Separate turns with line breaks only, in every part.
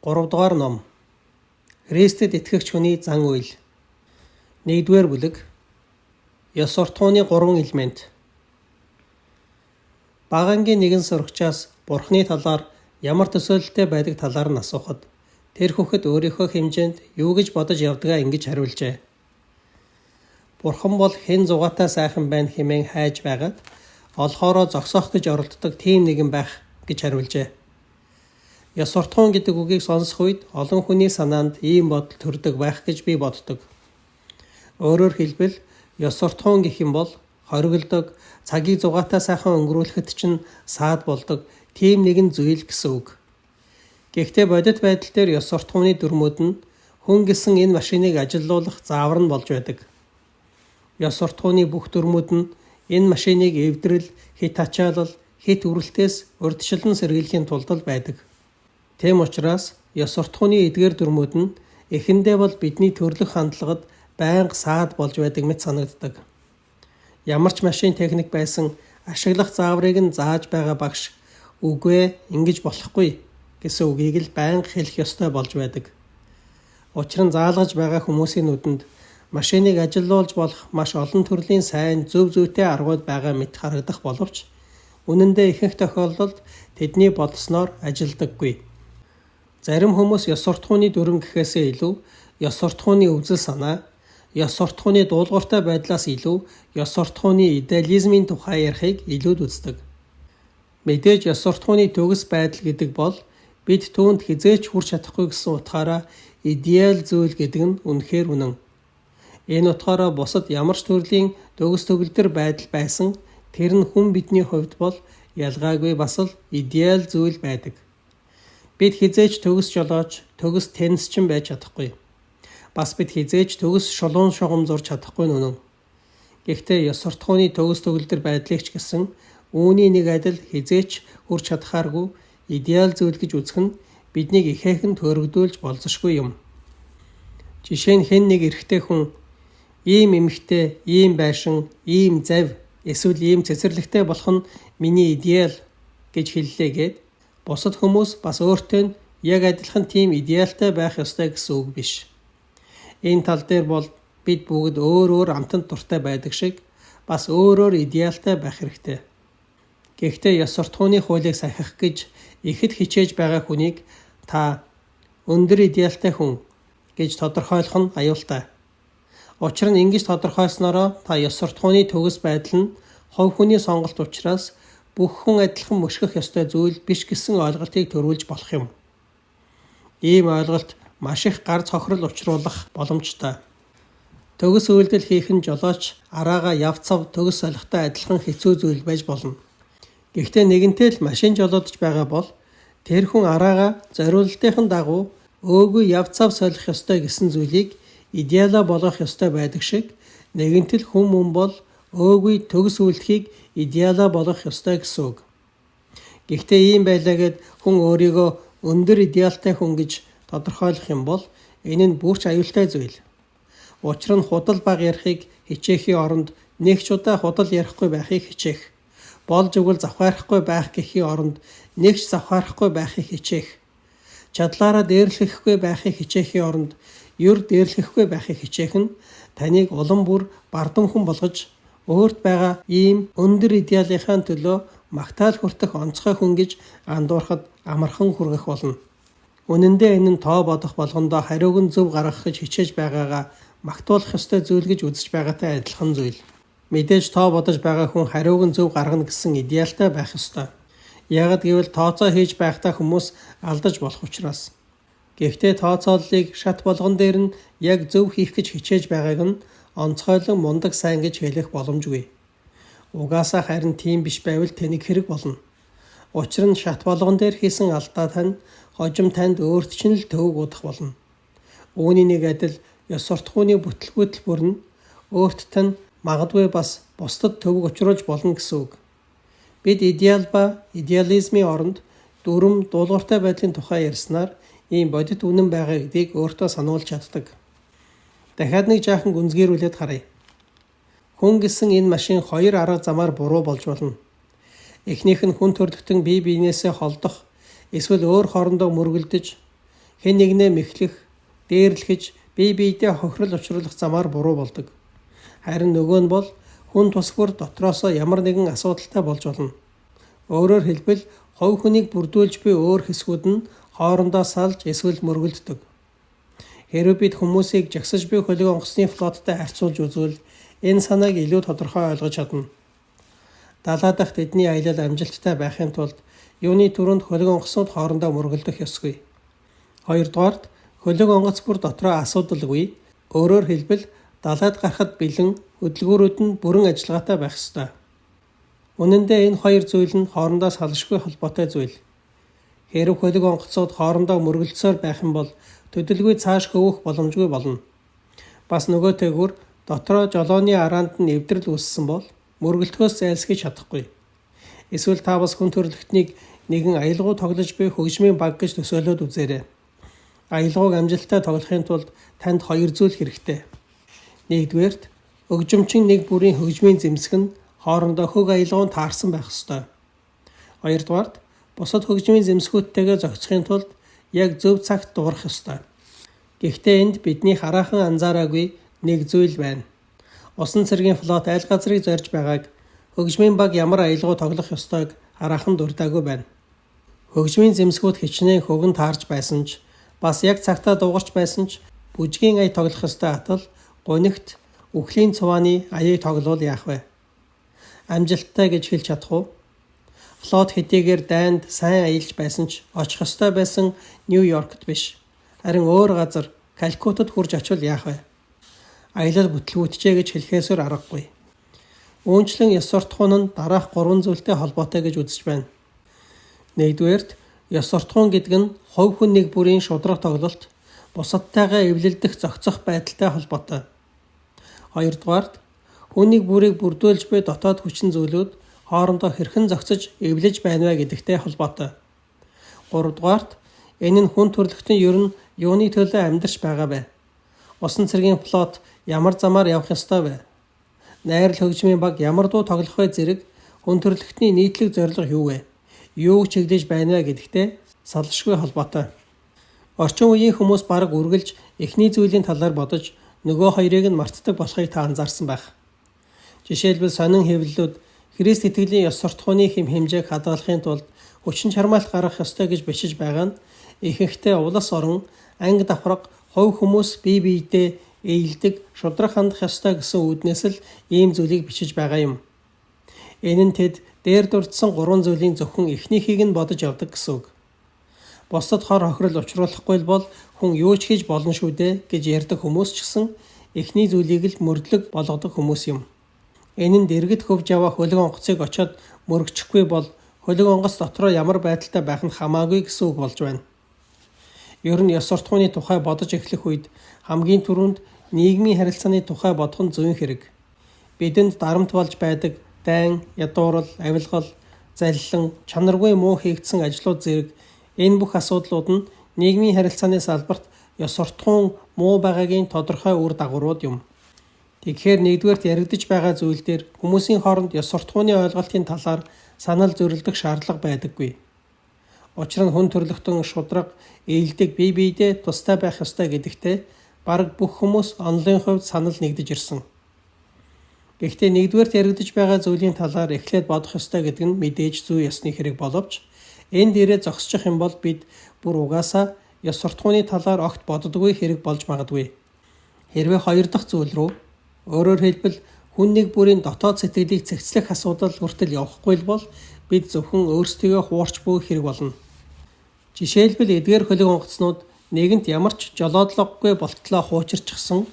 3 дугаар ном. Христэд итгэгч хүний зан үйл. 1-р бүлэг. Ёс суртахууны 3 элемент. Багангийн нэгэн сурагчаас Бурхны талаар ямар төсөөлөлтэй байдаг талаар нь асуухад тэр хүүхэд өөрийнхөө хэмжээнд юу гэж бодож явдгаа ингэж хариулжээ. Бурхан бол хэн зугаатай сайхан байна хэмээн хайж байгаад олохоороо зогсоох гэж оролддог тийм нэгэн байх гэж хариулжээ. Ёс суртахуун гэдэг үгийг сонсох үед олон хүний санаанд ийм бодол төрдөг байх гэж би боддог. Өөрөөр хэлбэл ёс суртахуун гэх юм бол хориглдог, цагийг зугаатай сайхан өнгөрүүлэхэд чинь саад болдог тийм нэгэн зүйл гэсэн үг. Гэхдээ бодит байдал дээр ёс суртахууны дүрмүүд нь хүн гэсэн энэ машиныг ажилуулах заавар нь болж байдаг. Ёс суртахууны бүх дүрмүүд нь энэ машиныг эвдрэл, хит ачаалал, хит үрэлтээс урьдчилан сэргийлэхийн тулд байдаг. Тэм учраас ёс суртахууны эдгээр дүрмүүд нь эхэндээ бол бидний төрлөх хандлагад байнга саад болж байдаг мэт санагддаг. Ямар ч машин техник байсан ашиглах зааврыг нь зааж байгаа багш үгүй ингэж болохгүй гэсэн үгийг л байнга хэлэх ёстой болж байдаг. Учир нь заалгаж байгаа хүмүүсийн нүдэнд машиныг ажилуулж болох маш олон төрлийн сайн зөв зүйтэй аргууд байгаа мэт харагдах боловч үнэн дээр ихэнх тохиолдолд тэдний бодсноор ажилдаггүй. Зарим хүмүүс ёс суртахууны дүрм гэхээсээ илүү ёс суртахууны үзэл санаа, ёс суртахууны дуулууртай байдлаас илүү ёс суртахууны идеализмын тухай ярихыг илүүд үздэг. Мэдээж ёс суртахууны төгс байдал гэдэг бол бид түүнд хизээч хүрч чадахгүй гэсэн утгаараа идеал зүйл гэдэг нь үнэхээр үнэн. Энэ утгаараа бусад ямар ч төрлийн төгс төгөлдөр байдал байсан тэр нь хүн бидний хувьд бол ялгаагүй бас л идеал зүйл байдаг. Бид хизээч төгс жолооч, төгс теннисчин байж чадахгүй. Бас бид хизээч төгс шулуун шугам зурж чадахгүй нүнэн. Гэхдээ ёс суртахууны төгс төгөлдөр байдлыг ч гэсэн үүний нэг адил хизээч хүрч чадхааргүй идеал зүйл гэж үзэх нь биднийг ихээхэн төрөгдүүлж болзошгүй юм. Жишээ нь хэн нэг эрэгтэй хүн ийм эмэгтэй, ийм байшин, ийм зав, эсвэл ийм цэцэрлэгтэй болох нь миний идеал гэж хэллээ гэд бусад хүмүүс бас өөртөө нь яг адилхан тийм идеалтай байх ёстой гэсэн үг биш. Энэ тал дээр бол бид бүгд өөр амтанд дуртай байдаг шиг бас өөр идеалтай байх хэрэгтэй. Гэхдээ ёс суртахууны хуулийг сахих гэж ихэд хичээж байгаа хүнийг та өндөр идеалтай хүн гэж тодорхойлох нь аюултай. Учир нь ингэж тодорхойлснороо та ёс суртахууны төгс байдал нь хувь хүний сонголт учраас бүх хүн адилхан мөшгөх ёстой зүйл биш гэсэн ойлголтыг төрүүлж болох юм. Ийм ойлголт маш их гар цохрол учруулах боломжтой. Төгс үйлдэл хийх нь жолооч араагаа явцав төгс солихтой адилхан хэцүү зүйл байж болно. Гэхдээ нэгэнтээ л машин жолоодож байгаа бол тэр хүн араагаа зориулалтын дагуу өөгүй явцав солих ёстой гэсэн зүйлийг идеалаа болгох ёстой байдаг шиг нэгэнтэл хүн мөн бол өөгүй төгс үйлдэхийг идеалаа болгох ёстой гэсэн үг. Гэхдээ ийм байлаа гэд хүн өөрийгөө өндөр идеалтай хүн гэж тодорхойлох юм бол энэ нь бүрч аюултай зүйл. Учир нь худал баг ярихыг хичээхийн оронд нэг ч удаа худал ярихгүй байхыг хичээх. Болж өгвөл завхаарахгүй байх гэхийн оронд нэг ч завхаарахгүй байхыг хичээх. Чадлаараа дээрлэхгүй байхыг хичээхийн оронд юр дээрлэхгүй байхыг хичээх нь таныг улам бүр бардам хүн болгож өөрт байгаа ийм өндөр идеалынхаа төлөө магтаал хүртэх онцгой хүн гэж андуурахад амархан хүргэх болно. Үнэн дээр энэ нь тоо бодох болгондоо хариуг нь зөв гаргах гэж хичээж байгаагаа магтуулах ёстой зүйл гэж үзэж байгаатай адилхан зүйл. Мэдээж тоо бодож байгаа хүн хариуг нь зөв гаргана гэсэн идеалтай байх ёстой. Ягд гэвэл тооцоо хийж байхдаа хүмүүс алдаж болох учраас. Гэхдээ тооцооллыг шат болгон дээр нь яг зөв хийх гэж хичээж байгааг нь онцгойлон мундаг сайн гэж хэлэх боломжгүй. Угаасаа харин тийм биш байвал тэнэг хэрэг болно. Учир нь шат болгон дээр хийсэн алдаа тань хожим танд өөрт чинь л төвөг удах болно. Үүний нэг адил ёс суртахууны бүтлгүүтэл нь өөрт тань магадгүй бас бусдад төвөг учруулж болно гэсэн үг. Бид идеал ба идеализмын оронд дүрм дуулууртай байдлын тухай ярьснаар ийм бодит үнэн байгаа гэдгийг өөртөө сануулж чаддаг. Дахиад нэг жаахан гүнзгийрүүлээд харъя. Хүн гэсэн энэ машин хоёр арга замаар буруу болж болно. Эхнийх нь хүн төрлөختөн бие биенээсээ холдох, эсвэл өөр хоорондоо мөргөлдөж, хэн нэгнээ мэхлэх, дээрлэхэж, бие биедээ хохирол учруулах замаар буруу болдог. Харин нөгөө нь бол хүн тус бүр дотроосоо ямар нэгэн асуудалтай болж болно. Өөрөөр хэлбэл хувь хүнийг бүрдүүлж буй өөр хэсгүүд нь хоорондоо салж эсвэл мөргөлддөг. Хэрэв бид хүмүүсийг жагсаж буй хөлөг онгоцны флоттой харьцуулж үзвэл энэ санааг илүү тодорхой ойлгож чадна. Далай дахь тэдний аялал амжилттай байхын тулд юуны түрүүнд хөлөг онгоцнууд хоорондоо мөргөлдөх ёсгүй. Хоёрдугаарт хөлөг онгоц бүр дотроо асуудалгүй. Өөрөөр хэлбэл далайд гарахад бэлэн хөдөлгөөрүүд нь бүрэн ажиллагаатай байх ёстой. Үнэн дээр энэ хоёр зүйл нь хоорондоо салшгүй холбоотой зүйл. Хэрэв хөлөг онгоцууд хоорондоо мөргөлдсөөр байх юм бол төдөлгүй цааш хөвөх боломжгүй болно. Бас нөгөө тэгүр дотроо жолооны араанд нь эвдрэл үүссэн бол мөргөлдөхөөс зайлсхийж чадахгүй. Эсвэл та бас хүн төрөлхтнийг нэгэн аялгау тоглож буй хөгжмийн баг гэж төсөөлөд үзээрэй. Аялгауг амжилттай тоглохын тулд танд хоёр зүйл хэрэгтэй. Нэгдүгээрт өгжимчин нэг бүрийн хөгжмийн зэмсэг нь хоорондоо хөг аялгаунд таарсан байх ёстой. Хоёрдугаарт бусад хөгжмийн зэмсгүүдтэйгээ зохицохын тулд яг зөв цагт дуурах ёстой. Гэхдээ энд бидний хараахан анзаараагүй нэг зүйл байна. Усан цэргийн флот аль газрыг зорж байгааг, хөгжмийн баг ямар аялгау тоглох ёстойг хараахан дурдаагүй байна. Хөгжмийн зэмсгүүд хичнээн хөвгөн таарч байсан ч, бас яг цагтаа дуугарч байсан ч бүжгийн ая тоглох ёстой атал гунигт үхлийн цувааны аяыг тоглол яах вэ? Амжилттай гэж хэлж чадах уу? Флот хэдийгээр дайнд сайн аялж байсан ч очих ёстой байсан Нью-Йоркт биш. Харин өөр газар Калькутад хурж очивол яах вэ? Аялал бүтлгүүтчээ гэж хэлхээсээр аргагүй. Үүнчлэн ёс суртахуун нь дараах 3 зүйлтэй холбоотой гэж үзэж байна. Нэгдүгээрт ёс суртахуун гэдэг нь хувь хүн нэг бүрийн шударга тоглолт, бусадтайгаа эвлэлдэх зохицох байдалтай холбоотой. Хоёрдугаарт хүнийг бүрийг бүрдүүлж буй дотоод хүчин зүйлүүд хоорондоо хэрхэн зохицож эвлэж байна вэ гэдэгтэй холбоотой. Гуравдугаарт энэ нь хүн төрөлхтөн ер нь юуны төлөө амьдарч байгаа вэ? Усан цэргийн флот ямар замаар явах ёстой вэ? Найрал хөгжмийн баг ямар дуу тоглох вэ зэрэг хүн төрөлхтний нийтлэг зорилго юу вэ? Юуг чиглэж байна вэ гэдэгтэй салшгүй холбоотой. Орчин үеийн хүмүүс бараг үргэлж эхний зүйлийн талаар бодож нөгөө хоёрыг нь мартдаг болохыг та анзаарсан байх. Жишээлбэл сонин хэвлэлүүд Христ итгэлийн ёс суртахууны хэм хэмжээг хадгалахын тулд хүчин чармаалт гаргах ёстой гэж бичиж байгаа нь ихэнхдээ улс орон, анги давхарга, хувь хүмүүс бие биедээ ээлдэг, шудраг хандах ёстой гэсэн үүднээс л ийм зүйлийг бичиж байгаа юм. Энэ нь тэд дээр дурдсан 3 зүйлийн зөвхөн эхнийхийг нь бодож явдаг гэсэн үг. Бусдад хор хохирол учруулахгүй бол хүн юу ч хийж болно шүү дээ гэж ярьдаг хүмүүс ч гэсэн эхний зүйлийг л мөрдлөг болгодог хүмүүс юм. Энэ нь дэргэд хөвж яваа хөлөг онгоцыг очиод мөргөчихгүй бол хөлөг онгоц дотроо ямар байдалтай байх нь хамаагүй гэсэн үг болж байна. Ер нь ёс суртахууны тухай бодож эхлэх үед хамгийн түрүүнд нийгмийн харилцааны тухай бодох нь зүйн хэрэг. Бидэнд дарамт болж байдаг дайн, ядуурал, авилгал, заллин, чанаргүй муу хийгдсэн ажлууд зэрэг энэ бүх асуудлууд нь нийгмийн харилцааны салбарт ёс суртахуун муу байгаагийн тодорхой үр дагаврууд юм. Тэгэхээр нэгдүгээрт яригдж байгаа зүйл дээр хүмүүсийн хооронд ёс суртахууны ойлголтын талаар санал зөрөлдөх шаардлага байдаггүй. Учир нь хүн төрлөختөн шудраг, ээлдэг бие биедээ тустай байх ёстой гэдэгтээ бараг бүх хүмүүс онлын хувьд санал нэгдэж ирсэн. Гэхдээ нэгдүгээрт яригдж байгаа зүйлийн талаар эхлээд бодох ёстой гэдэг нь мэдээж зүй ёсны хэрэг боловч энэ дээрээ зогсчих юм бол бид бүр угаасаа ёс суртахууны талаар огт боддоггүй хэрэг болж магадгүй. Хэрвээ хоёр дахь зүйл рүү, өөрөөр хэлбэл хүн нэг бүрийн дотоод сэтгэлийг цэгцлэх асуудал хүртэл явахгүй бол бид зөвхөн өөрсдийгөө хуурч буй хэрэг болно. Жишээлбэл эдгээр хөлөг онгоцнууд нэгэнт ямар ч жолоодлогогүй болтлоо хуучирчихсан,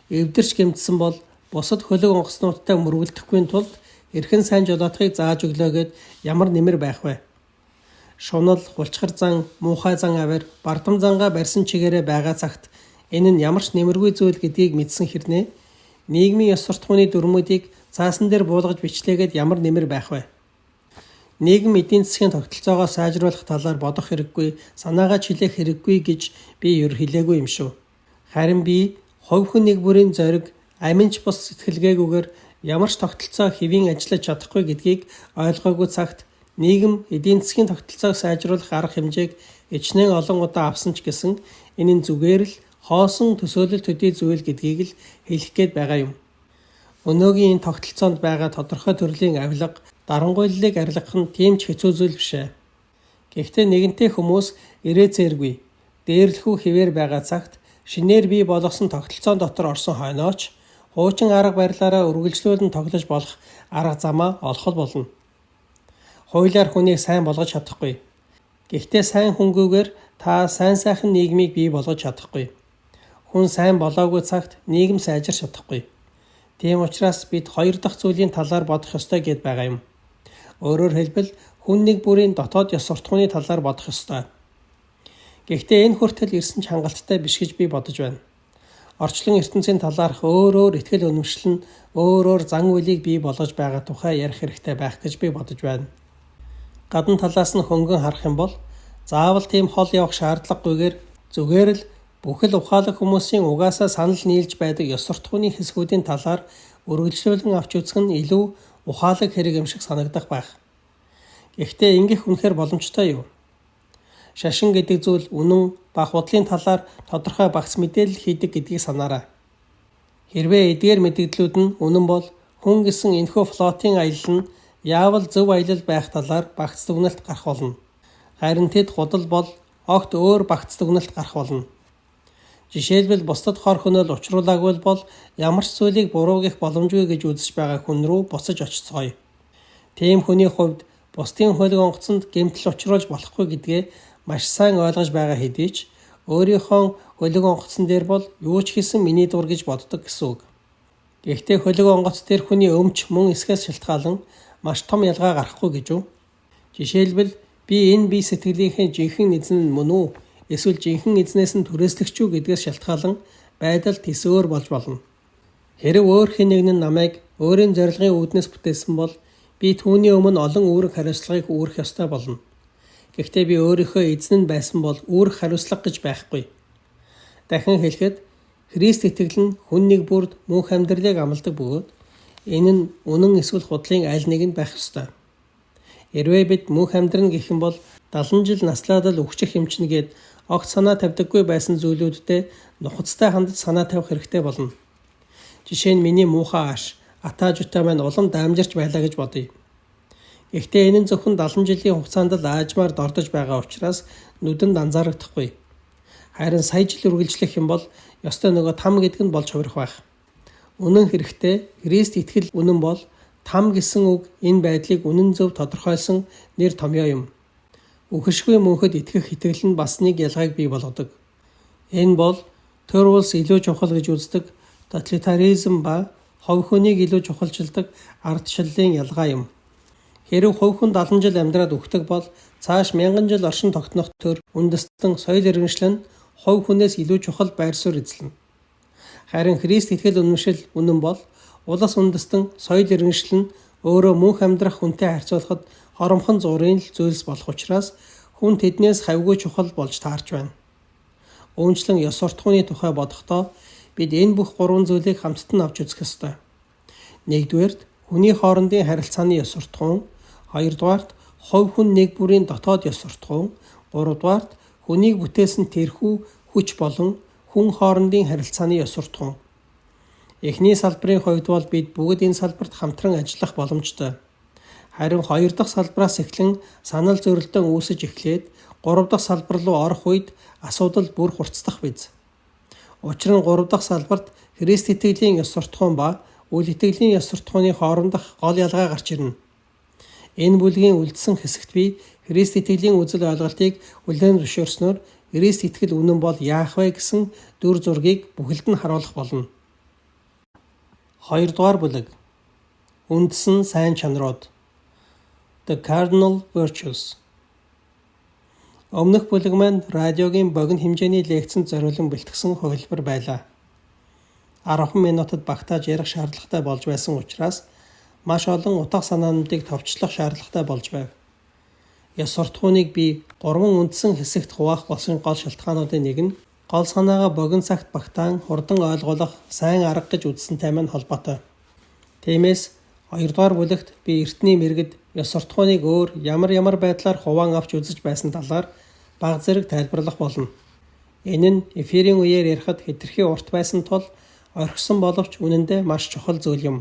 эвдэрч гэмтсэн бол бусад хөлөг онгоцнуудтай мөргөлдөхгүй тулд эрхэн сайн жолоодохыг зааж өглөө гэд ямар нэмэр байх вэ? Шунал, хулчхар зан, муухай зан авир, бардам зангаа барьсан чигээрээ байгаа цагт энэ нь ямар ч нэмэргүй зүйл гэдгийг мэдсэн хэрнээ нийгмийн ёс суртахууны дүрмүүдийг цаасан дээр буулгаж бичлээгээд ямар нэмэр байх вэ? Нийгэм эдийн засгийн тогтолцоогоо сайжруулах талаар бодох хэрэггүй, санаагаа чилээх хэрэггүй гэж би ер хэлээгүй юм шүү. Харин би хувь хүн нэг бүрийн зориг, аминч бус сэтгэлгээгүйгээр ямар ч тогтолцоо хэвийн ажиллаж чадахгүй гэдгийг ойлгоогүй цагт нийгэм эдийн засгийн тогтолцоог сайжруулах арга хэмжээг ичнээн олон удаа авсан ч гэсэн энэ нь зүгээр л хоосон төсөөлөл төдий зүйл гэдгийг л хэлэх гээд байгаа юм. Өнөөгийн энэ тогтолцоонд байгаа тодорхой төрлийн авилга, дарангуйллыг арилгах нь тийм ч хэцүү зүйл биш ээ. Гэхдээ нэгэнтээ хүмүүс ирээцээргүй, дээрлэхүү хэвээр байгаа цагт шинээр бий болгосон тогтолцоон дотор орсон хойнооч хуучин арга барилаараа үргэлжлүүлэн тоглож болох арга замаа олох болно. Хуулиар хүнийг сайн болгож чадахгүй. Гэхдээ сайн хүнгүүгээр та сайн сайхан нийгмийг бий болгож чадахгүй. Хүн сайн болоогүй цагт нийгэм сайжирч чадахгүй. Тийм учраас бид хоёр дахь зүйлийн талаар бодох ёстой гэд байгаа юм. Өөрөөр хэлбэл хүн нэг бүрийн дотоод ёс суртахууны талаар бодох ёстой. Гэхдээ энэ хүртэл ирсэн ч хангалттай биш гэж би бодож байна. Орчлон ертөнцийн талаарх өөр итгэл үнэмшил нь өөр зан үйлийг бий болгож байгаа тухай ярих хэрэгтэй байх гэж би бодож байна. Гадна талаас нь хөнгөн харах юм бол заавал тийм хол явах шаардлагагүйгээр зүгээр л бүхэл ухаалаг хүмүүсийн угаасаа санал нийлж байдаг ёс суртахууны хэсгүүдийн талаар үргэлжлүүлэн авч үзэх нь илүү ухаалаг хэрэг юм шиг санагдах байх. Гэхдээ ингэх үнэхээр боломжтой юу? Шашин гэдэг зүйл үнэн бах бодлын талаар тодорхой багц мэдээлэл хийдэг гэдгийг санаарай. Хэрвээ эдгээр мэдээллүүд нь үнэн бол хүн гэсэн энэхүү флотын аялал нь яавал зөв аялал байх талаар багц дүгнэлт гарах болно. Харин тэд худал бол огт өөр багц дүгнэлт гарах болно. Жишээлбэл бусдад хор хөнөөл учруулаагүй бол ямар ч зүйлийг буруу гэх боломжгүй гэж үзэж байгаа хүн рүү буцаж очицгоё. Тийм хүний хувьд бусдын хөлөг онгоцонд гэмтэл учруулж болохгүй гэдгээ маш сайн ойлгож байгаа хэдий ч өөрийнхөө хөлөг онгоцон дээр бол юу ч хийсэн миний дур гэж боддог гэсэн үг. Гэхдээ хөлөг онгоц дээр хүний өмч мөн эсгээс шалтгаалan маш том ялгаа гарахгүй гэж үү? Жишээлбэл би энэ бие сэтгэлийнхээ жинхэнэ эзэн нь мөн үү? Эсвэл жинхэнэ эзнээс нь түрээслэгч үү гэдгээс шалтгаалan байдал тис өөр болж болно. Хэрэг өөр хэн нэгэн намайг өөрийн зорилгын үүднээс бүтээсэн бол би түүний өмнө олон үүрэг хариуцлагыг үүрэх ёстой болно. Гэхдээ би өөрийнхөө эзэн нь байсан бол үүрэх хариуцлага гэж байхгүй. Дахин хэлэхэд Христ итгэл нь хүн нэг бүрд мөнх амьдралыг амладаг бөгөөд энэ нь үнэн эсвэл худлын аль нэг нь байх ёстой. Хэрвээ бид мөнх амьдрал гэх юм бол 70 жил наслаад л өгчих юмчнэ гэд огт санаа тавьдаггүй байсан зүйлүүдтэй нухацтай хандаж санаа тавих хэрэгтэй болно. Жишээ нь миний муухай ааш, атаажутай маань улам дамжирч байлаа гэж бодъё. Гэхдээ энэ нь зөвхөн 70 жилийн хугацаанд л аажмаар дордож байгаа учраас нүдэнд анзаарагдахгүй. Харин сая жил үргэлжлэх юм бол ёстой нөгөө там гэдэг нь болж хувирах байх. Үнэн хэрэгтээ Христ итгэл үнэн бол там гэсэн үг энэ байдлыг үнэн зөв тодорхойлсон нэр томьёо юм. Үхшгүй мөнхөд итгэх итгэл нь бас нэг ялгааг бий болгодог. Энэ бол төр улс илүү чухал гэж үздэг тоталитаризм ба хувь хүнийг илүү чухалчилдаг ардчлалын ялгаа юм. Хэрэг хувь хүн 70 жил амьдраад үхдэг бол цааш 1000 жил оршин тогтнох төр үндэстэн соёл иргэншил нь хувь хүнээс илүү чухал байр суурь эзлэнэ. Харин Христ итгэл үнэмшил үнэн бол улс үндэстэн соёл иргэншил нь өөрөө мөнх амьдрах хүнтэй харьцуулахад хоромхон зургийн л зүйлс болох учраас хүн тэднээс хавьгүй чухал болж таарч байна. Үүнчлэн ёс суртахууны тухай бодохдоо бид энэ бүх гурван зүйлийг хамтд нь авч үзэх ёстой. Нэгдүгээрт хүний хоорондын харилцааны ёс суртахуун, хоёрдугаарт хувь хүн нэг бүрийн дотоод ёс суртахуун, гуравдугаарт хүнийг бүтээсэн тэрхүү хүч болон хүн хоорондын харилцааны ёс суртахуун. Эхний салбарын хувьд бол бид бүгд энэ салбарт хамтран ажиллах боломжтой. Харин хоёр дахь салбараас эхлэн санал зөрөлдөөн үүсэж эхлээд гурав дахь салбар руу орох үед асуудал бүр хурцдах биз. Учир нь гурав дахь салбарт Христ итгэлийн ёс суртахуун ба үл итгэлийн ёс суртахууны хоорондох гол ялгаа гарч ирнэ. Энэ бүлгийн үлдсэн хэсэгт би Христ итгэлийн үзэл ойлголтыг хүлээн зөвшөөрснөөр Христ итгэл үнэн бол яах вэ гэсэн дүр зургийг бүхэлд нь харуулах болно. 2 дугаар бүлэг. Үндсэн сайн чанарууд. The Cardinal Virtues. Өмнөх бүлэг маань радиогийн богино хэмжээний лекцэнд зориулан бэлтгэсэн хувилбар байлаа. 10 минутад багтааж ярих шаардлагатай болж байсан учраас маш олон утга санаануудыг товчлох шаардлагатай болж байв. Ёс суртахууныг би 3 үндсэн хэсэгт хуваах болсон гол шалтгаануудын нэг нь гол санаагаа богино цагт багтаан хурдан ойлгох сайн арга гэж үзсэнтэй маань холбоотой. Тиймээс 2 дугаар бүлэгт би эртний мэргэд ёс суртахууныг өөр ямар байдлаар хуваан авч үзэж байсан талаар бага зэрэг тайлбарлах болно. Энэ нь эфирийн үеэр ярихад хэтэрхий урт байсан тул орхисон боловч үнэндээ маш чухал зүйл юм.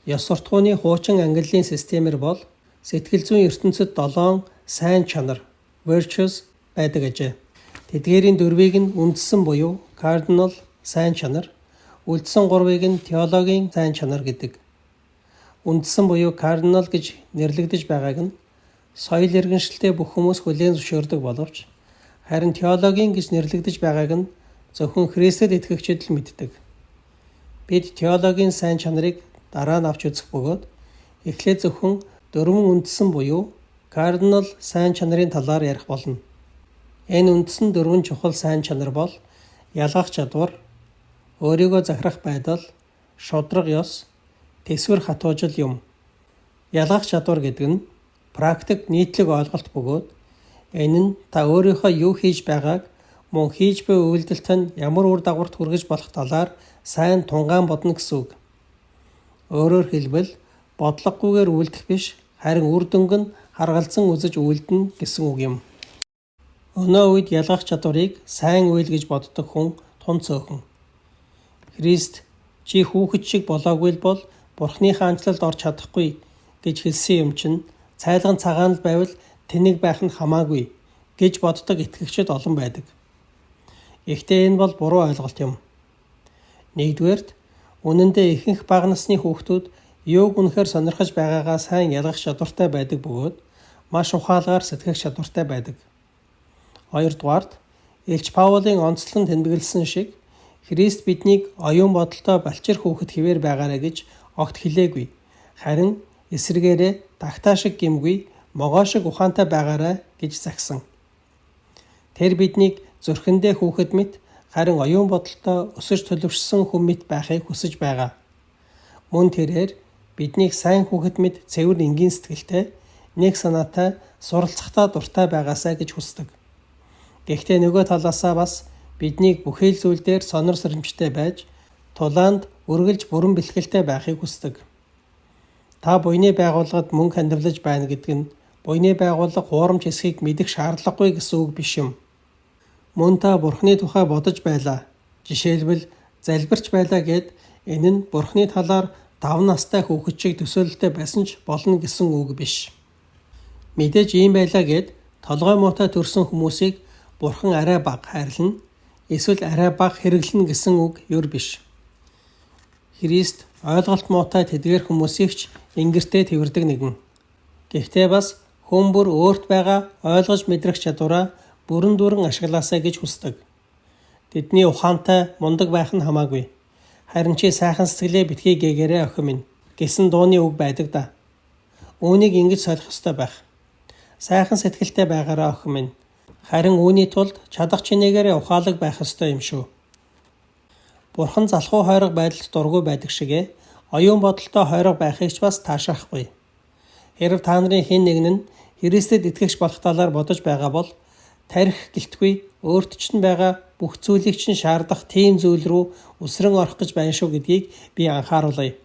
Ёс суртахууны хуучин ангиллын системээр бол сэтгэл зүйн ертөнцид 7 сайн чанар virtues байдаг ажээ. Тэдгээрийн 4-ийг нь үндсэн буюу cardinal сайн чанар, үлдсэн 3-ыг нь теологийн сайн чанар гэдэг. Үндсэн буюу cardinal гэж нэрлэгдэж байгааг нь соёл иргэншилтэй бүх хүмүүс хүлээн зөвшөөрдөг боловч харин теологийн гэж нэрлэгдэж байгааг нь зөвхөн Христэд итгэгчид л мэддэг. Бид теологийн сайн чанарыг дараа нь авч үзэх бөгөөд эхлээд зөвхөн 4 үндсэн буюу cardinal сайн чанарын талаар ярих болно. Энэ үндсэн 4 чухал сайн чанар бол ялгах чадвар, өөрийгөө захирах байдал, шудраг ёс, тэсвэр хатуужил юм. Ялгах чадвар гэдэг нь практик нийтлэг ойлголт бөгөөд энэ нь та өөрийнхөө юу хийж байгааг мөн хийж буй үйлдэлт нь ямар үр дагаварт хүргэж болох талаар сайн тунгаан бодно гэсэн үг. Өөрөөр хэлбэл бодлогогүйгээр үйлдэх биш, харин үр дүнг нь харгалзан үзэж үйлдэнэ гэсэн үг юм. Өнөө үед ялгах чадварыг сайн үйл гэж боддог хүн тун цөөхөн. Христ чи хүүхэд шиг болоогүй л бол Бурхны хаанчлалд орж чадахгүй гэж хэлсэн юм чинь цайлган цагаан л байвал тэнэг байх нь хамаагүй гэж боддог итгэгчид олон байдаг. Гэхдээ энэ бол буруу ойлголт юм. Нэгдүгээрт үнэндээ ихэнх бага насны хүүхдүүд юуг үнэхээр сонирхож байгаагаа сайн ялгах чадвартай байдаг бөгөөд маш ухаалгаар сэтгэх чадвартай байдаг. Хоёрдугаарт Илч Паулийн онцлон тэмдэглэсэн шиг Христ биднийг оюун бодолтой балчир хүүхэд хэвээр байгаарай гэж огт хэлээгүй. Харин эсрэгээрээ тагтаа шиг гимгүй, могоо шиг ухаантай байгаарай гэж загсан. Тэр биднийг зүрхэндээ хүүхэд мэт, харин оюун бодолтой өсөж төлөвшсөн хүн мэт байхыг хүсэж байгаа. Мөн тэрээр биднийг сайн хүүхэд мэт цэвэр энгийн сэтгэлтэй, нэг санаатай, суралцахтаа дуртай байгаасай гэж хүсдэг. Гэхдээ нөгөө талаасаа бас биднийг бүхэл зүйл дээр сонор сэрэмжтэй байж, тулаанд үргэлж бүрэн бэлтгэлтэй байхыг хүсдэг. Та буйны байгууллагад мөнгө хандивлаж байна гэдэг нь буйны байгууллага хуурамч эсхийг мэдэх шаардлагагүй гэсэн үг биш юм. Мөн та Бурхны тухай бодож байлаа. Жишээлбэл залбирч байлаа гэд энэ нь Бурхны талаар 5 настай хүүхэд шиг төсөөлөлтэй байсан ч болно гэсэн үг биш. Мэдээж ийм байлаа гэд толгой муутай төрсэн хүмүүсийг Бурхан арай бага хайрлана, эсвэл арай бага хэрэглэнэ гэсэн үг юр биш. Христ ойлголт муутай тэдгээр хүмүүсийг ч ингэртээ тэрвэрдэг нэгэн. Гэхдээ бас хүн бүр өөрт байгаа ойлгож мэдрэх чадвараа бүрэн дүүрэн ашиглаасай гэж хүсдэг. Тэдний ухаантай мундаг байх нь хамаагүй. Харин чи сайхан сэтгэлээ битгий гээгээрээ охин минь гэсэн дууны үг байдаг да. Үүнийг ингэж солих ёстой байх. Сайхан сэтгэлтэй байгаараа охин минь. Харин үүний тулд чадах чинээгээрээ ухаалаг байх ёстой юм шүү. Бурхан залхуу хойрог байдалд дургүй байдаг шигэ оюун бодолтой хойрог байхыг ч бас таашаахгүй. Хэрв та нарын хэн нэгэн нь Христэд итгэгч болох талаар бодож байгаа бол тарих гэлтгүй өөрт чинь байгаа бүх зүйлийг чинь шаардах тийм зүйл рүү үсрэн орох гэж байна шүү гэдгийг би анхааруулъя.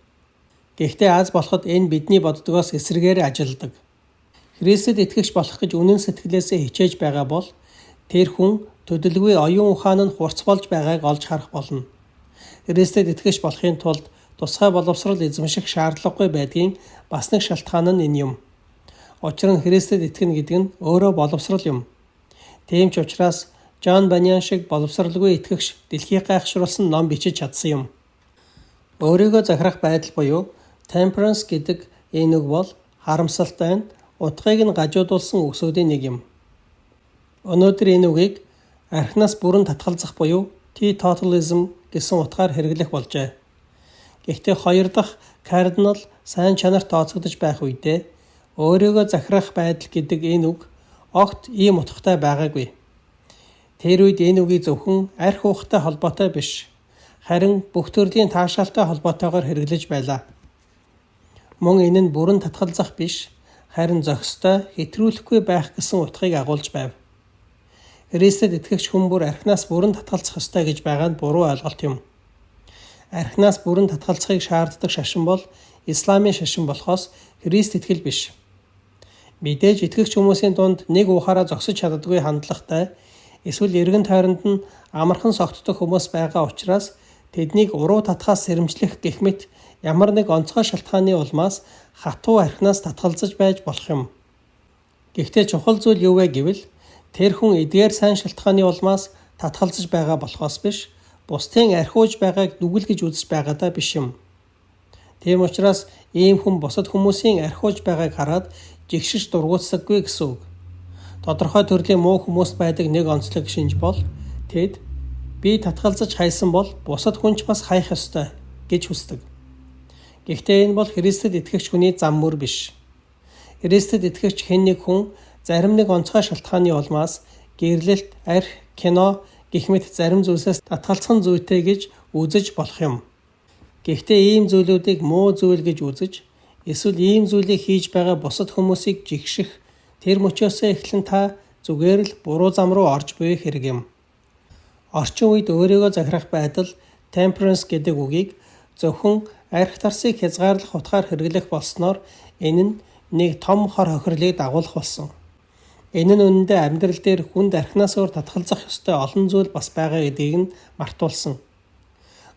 Гэхдээ аз болоход энэ бидний боддгоос эсрэгээр ажилдаг. Христэд итгэгч болох гэж үнэн сэтгэлээсээ хичээж байгаа бол тэр хүн төдөлгүй оюун ухаан нь хурц болж байгааг олж харах болно. Христэд итгэгч болохын тулд тусгай боловсрол эзэмших шаардлагагүй байдгийн бас нэг шалтгаан нь энэ юм. Учир нь Христэд итгэнэ гэдэг нь өөрөө боловсрол юм. Тийм ч учраас Жон Баньян шиг боловсралгүй итгэгч дэлхийг гайхшруулсан ном бичиж чадсан юм. Өөрийгөө захирах байдал буюу temperance гэдэг энэ үг бол харамсалтай, утгыг нь гажуудуулсан үгсүүдийн нэг юм. Өнөөдөр энэ үгийг архинаас бүрэн татгалзах буюу teetotalism гэсэн утгаар хэрэглэх болжээ. Гэхдээ хоёр дахь cardinal сайн чанар тооцогдож байх үедээ өөрийгөө захирах байдал гэдэг энэ үг огт ийм утгатай байгаагүй. Тэр үед энэ үгийг зөвхөн арх уухтай холбоотой биш, харин бүх төрлийн таашаалтай холбоотойгоор хэрэглэж байлаа. Мөн энэ нь бүрэн татгалзах биш, харин зохистой, хэтрүүлэхгүй байх гэсэн утгыг агуулж байв. Христэд итгэгч хүн бүр архинаас бүрэн татгалзах ёстой гэж байгаа нь буруу ойлголт юм. Архинаас бүрэн татгалзахыг шаарддаг шашин бол Исламын шашин болохоос Христ итгэл биш. Мэдээж итгэгч хүмүүсийн дунд нэг ухаараа зогсож чаддаггүй хандлагатай эсвэл эргэн тойронд нь амархан согтдох хүмүүс байгаа учраас тэднийг уруу татхаас сэрэмжлэх гэх мэт ямар нэг онцгой шалтгааны улмаас хатуу архинаас татгалзаж байж болох юм. Гэхдээ чухал зүйл юу вэ гэвэл тэр хүн эдгээр сайн шалтгааны улмаас татгалзаж байгаа болохоос биш, бусдын архиуж байгааг нүгэлгэж үзэж байгаадаа биш юм. Тийм учраас ийм хүн бусад хүмүүсийн архиуж байгааг хараад жигшиж дургуутсаггүй гэсэн үг. Тодорхой төрлийн муу хүмүүс байдаг нэг онцлог шинж бол тэд би татгалзаж хайсан бол бусад хүн ч бас хайх ёстой гэж хүсдэг. Гэхдээ энэ бол Христэд итгэгч хүний зам мөр биш. Христэд итгэгч хэн нэг хүн зарим нэг онцгой шалтгааны улмаас гэрлэлт, арх, кино гэх мэт зарим зүйлсээс татгалзах зүйтэй гэж үзэж болох юм. Гэхдээ ийм зүйлүүдийг муу зүйл гэж үзэж эсвэл ийм зүйлийг хийж байгаа бусад хүмүүсийг жигших тэр мөчөөсөө эхлэн та зүгээр л буруу зам руу орж буй хэрэг юм. Орчин үед өөрийгөө захирах байдал temperance гэдэг үгийг зөвхөн арх тарсыг хязгаарлах утгаар хэрэглэх болсноор энэ нь нэг том хор хохирлыг дагуулах болсон. Энэ нь үнэндээ амьдрал дээр хүнд архинаас өөр татгалзах ёстой олон зүйл бас байгаа гэдгийг нь мартуулсан.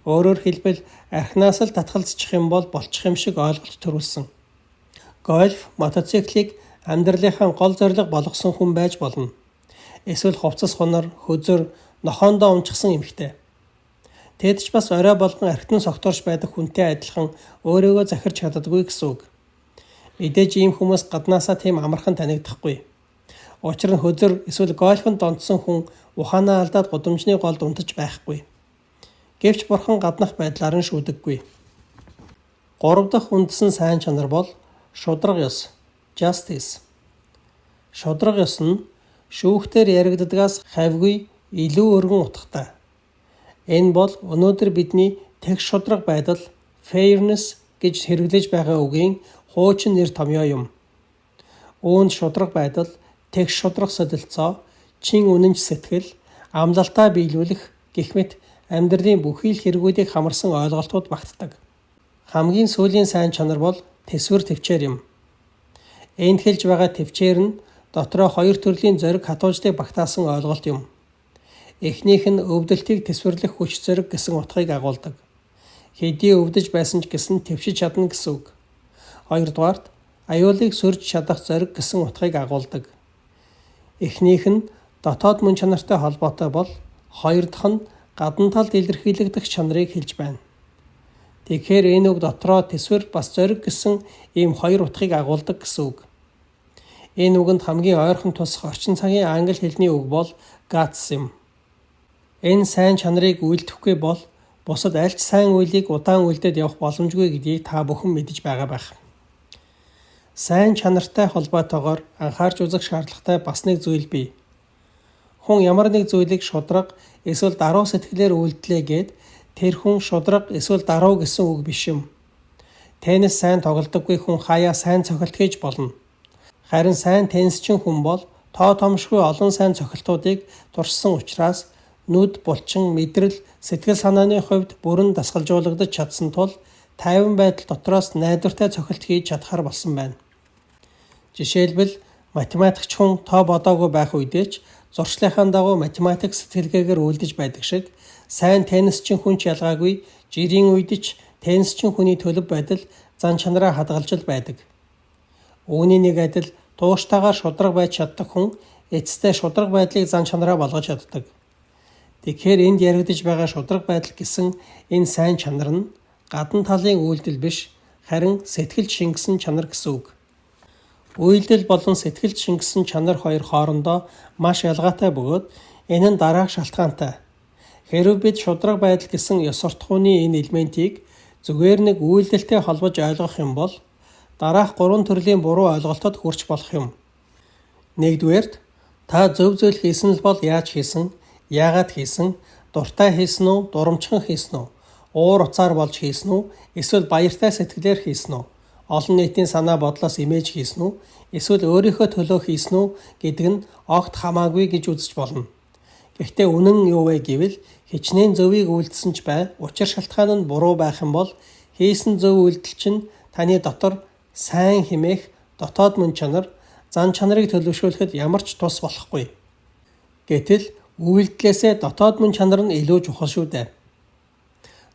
Өөрөөр хэлбэл архинаас л татгалзчих юм бол болчих юм шиг ойлголт төрүүлсэн. Гольф, мотоциклийг амьдралынхаа гол зорилго болгосон хүн байж болно. Эсвэл хувцас хунар, хөзөр, нохоондоо умчихсан эмэгтэй. Тэд ч бас орой болгон архитан согтуурч байдаг хүнтэй адилхан өөрийгөө захирч чаддаггүй гэсэн үг. Мэдээж ийм хүмүүс гаднаасаа тийм амархан танигдахгүй. Учир нь хөзөр эсвэл гольфонд донтсон хүн ухаанаа алдаад гудамжны голд унтаж байхгүй. Гэвч бурхан гаднах байдлаар нь шүүдэггүй. 3 дахь үндсэн сайн чанар бол шудраг ёс, justice. Шудраг ёс нь шүүхтэр яригддагаас хавьгүй илүү өргөн утгатай. Энэ бол өнөөдөр бидний тэгш шудраг байдал, fairness гэж хэрэглэж байгаа үгийн хуучин нэр томьёо юм. Үүнд шудраг байдал, тэгш шудраг солилцоо, чин үнэнч сэтгэл, амлалтаа биелүүлэх гэх мэт амьдралын бүхий л хэрэгүүдийг хамарсан ойлголтууд багтдаг. Хамгийн сүүлийн сайн чанар бол тэсвэр төвчээр юм. Энд хэлж байгаа төвчээр нь дотроо 2 төрлийн зориг хатууждыг багтаасан ойлголт юм. Эхнийх нь өвдөлтийг тэсвэрлэх хүч зориг гэсэн утгыг агуулдаг. Хэдий өвдөж байсан ч гэсэн төвшиж чадна гэсэн үг. Хоёрдугаарт аюулыг сөрж чадах зориг гэсэн утгыг агуулдаг. Эхнийх нь дотоод мөн чанартай холбоотой бол хоёр дахь нь гадна талд илэрхийлэгдэх чанарыг хэлж байна. Тэгэхээр энэ үг дотроо тэсвэр бас зориг гэсэн ийм хоёр утгыг агуулдаг гэсэн үг. Энэ үгэнд хамгийн ойрхон тусах орчин цагийн англи хэлний үг бол guts юм. Энэ сайн чанарыг үйлдэхгүй бол бусад аль ч сайн үйлийг удаан үйлдээд явах боломжгүй гэдгийг та бүхэн мэдэж байгаа байх. Сайн чанартай холбоотойгоор анхаарч үзэх шаардлагатай бас нэг зүйл бий. Хүн ямар нэг зүйлийг шудраг эсвэл даруй сэтгэлээр үйлдэлээ гэд тэр хүн шудраг эсвэл даруй гэсэн үг биш юм. Теннис сайн тоглодоггүй хүн хаяа сайн цохилт хийж болно. Харин сайн теннисчин хүн бол тоо томшгүй олон сайн цохилтуудыг туршсан учраас нүд, булчин, мэдрэл, сэтгэл санааны хувьд бүрэн дасгалжуулагдаж чадсан тул тайван байдал дотроос найдвартай цохилт хийж чадхаар болсон байна. Жишээлбэл математикч хүн тоо бодоогүй байх үедээ ч зуршлынхаа дагуу математик сэтгэлгээгээр үйлдэж байдаг шиг сайн теннисчин хүн ч ялгаагүй жирийн үед ч теннисчин хүний төлөв байдал зан чанараа хадгалж байдаг. Үүний нэг адил тууштайгаар шудраг байж чаддаг хүн эцэстээ шудраг байдлыг зан чанараа болгож чаддаг. Тэгэхээр энд яригдж байгаа шудраг байдал гэсэн энэ сайн чанар нь гадна талын үйлдэл биш, харин сэтгэлд шингэсэн чанар гэсэн үг. Үйлдэл болон сэтгэлд шингэсэн чанар хоёр хоорондоо маш ялгаатай бөгөөд энэ нь дараах шалтгаантай. Хэрэв бид шудраг байдал гэсэн ёс суртахууны энэ элементийг зүгээр нэг үйлдэлтэй холбож ойлгох юм бол дараах 3 төрлийн буруу ойлголтод хүрч болох юм. Нэгдүгээрт та зөв зүйл хийсэн л бол яаж хийсэн, яагаад хийсэн, дуртай хийсэн үү, дурамчхан хийсэн үү, уур уцаар болж хийсэн үү, эсвэл баяртай сэтгэлээр хийсэн үү, олон нийтийн санаа бодлоос имэж хийсэн үү, эсвэл өөрийнхөө төлөө хийсэн үү гэдэг нь огт хамаагүй гэж үзэж болно. Гэхдээ үнэн юу вэ гэвэл хичнээн зөвийг үйлдэлсэн ч бай, учир шалтгаан нь буруу байх юм бол хийсэн зөв үйлдэл чинь таны дотор сайн хэмээх дотоод мөн чанар, зан чанарыг төлөвшүүлэхэд ямар ч тус болохгүй. Гэтэл үйлдэлээсээ дотоод мөн чанар нь илүү чухал шүү дээ.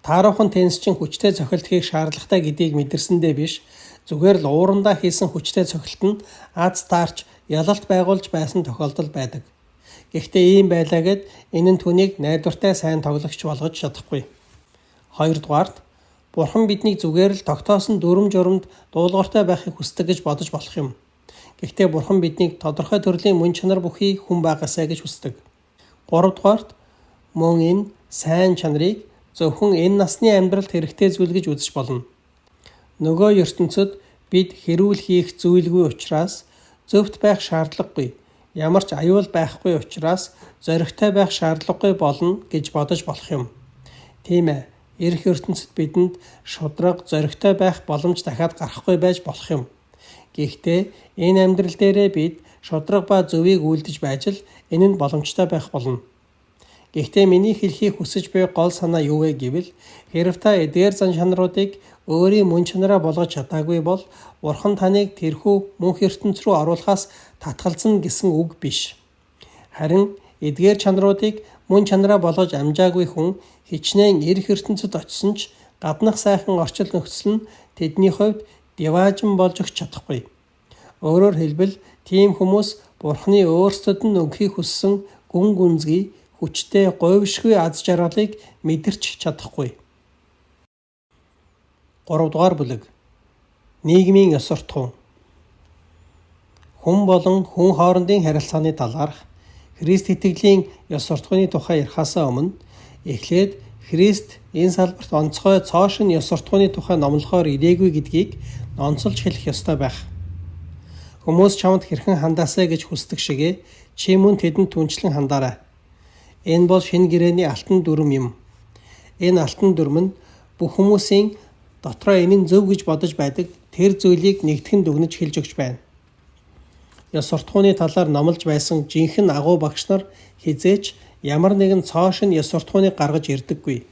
Тааруухан теннисчин хүчтэй цохилтгийг шаардлагатай гэдгийг мэдэрсэндээ биш, зүгээр л уурандаа хийсэн хүчтэй цохилт нь аз таарч ялалт байгуулж байсан тохиолдол байдаг. Гэхдээ ийм байлаа гэд энэ нь түүнийг найдвартай сайн тоглогч болгож чадахгүй. Хоёрдугаарт, Бурхан биднийг зүгээр л тогтоосон дүрм журамд дуулууртай байхыг хүсдэг гэж бодож болох юм. Гэхдээ Бурхан биднийг тодорхой төрлийн мөн чанар бүхий хүн байгаасаа гэж хүсдэг. Гуравдугаарт, мөн энэ сайн чанарыг зөвхөн энэ насны амьдралд хэрэгтэй зүйл гэж үзэж болно. Нөгөө ертөнцид бид хэрүүл хийх зүйлгүй учраас зөвхт байх шаардлагагүй, ямар ч аюул байхгүй учраас зоригтой байх шаардлагагүй болно гэж бодож болох юм. Тийм ээ, эх ертөнцид бидэнд шудраг зоригтой байх боломж дахиад гарахгүй байж болох юм. Гэхдээ энэ амьдрал дээрээ бид шудраг ба зөвийг үйлдэж байж л энэ нь боломжтой байх болно. Гэхдээ миний хэлхийг хүсэж буй гол санаа юу вэ гэвэл, хэрв та эдгээр зан чанаруудыг өөрийн мөн чанараа болгож чадаагүй бол Бурхан таныг тэрхүү мөнх ертөнц рүү оруулахаас татгалзна гэсэн үг биш. Харин эдгээр чанаруудыг мөн чанараа болгож амжаагүй хүн хичнээн эх ертөнцид очисон ч гаднах сайхан орчил нөхцөл нь тэдний хувьд диваажин болж өгч чадахгүй. Өөрөөр хэлбэл тийм хүмүүс Бурханы өөрсдөд нь өгөхийг хүссэн гүн гүнзгий, хүчтэй говьшгүй аз жаргалыг мэдэрч чадахгүй. 3 дугаар бүлэг. Нийгмийн ёс суртахуун. Хүн болон хүн хоорондын харилцааны талаарх Христ итгэлийн ёс суртахууны тухай ярихаасаа өмнө эхлээд Христ энэ салбарт онцгой цоошин ёс суртахууны тухай номлохоор ирээгүй гэдгийг онцолж хэлэх ёстой байх. Хүмүүс чамд хэрхэн хандаасаа гэж хүсдэг шигээ чи мөн тэдэнд түнчлэн хандаарай. Энэ бол шинэ гэрээний алтан дүрм юм. Энэ алтан дүрм нь бүх хүмүүсийн дотроо энэ нь зөв гэж бодож байдаг тэр зүйлийг нэгтгэн дүгнэж хэлж өгч байна. Ёс суртахууны талаар номлож байсан жинхэнэ агуу багш нар хизээч ямар нэгэн цоошин ёс суртахууныг гаргаж ирдэггүй.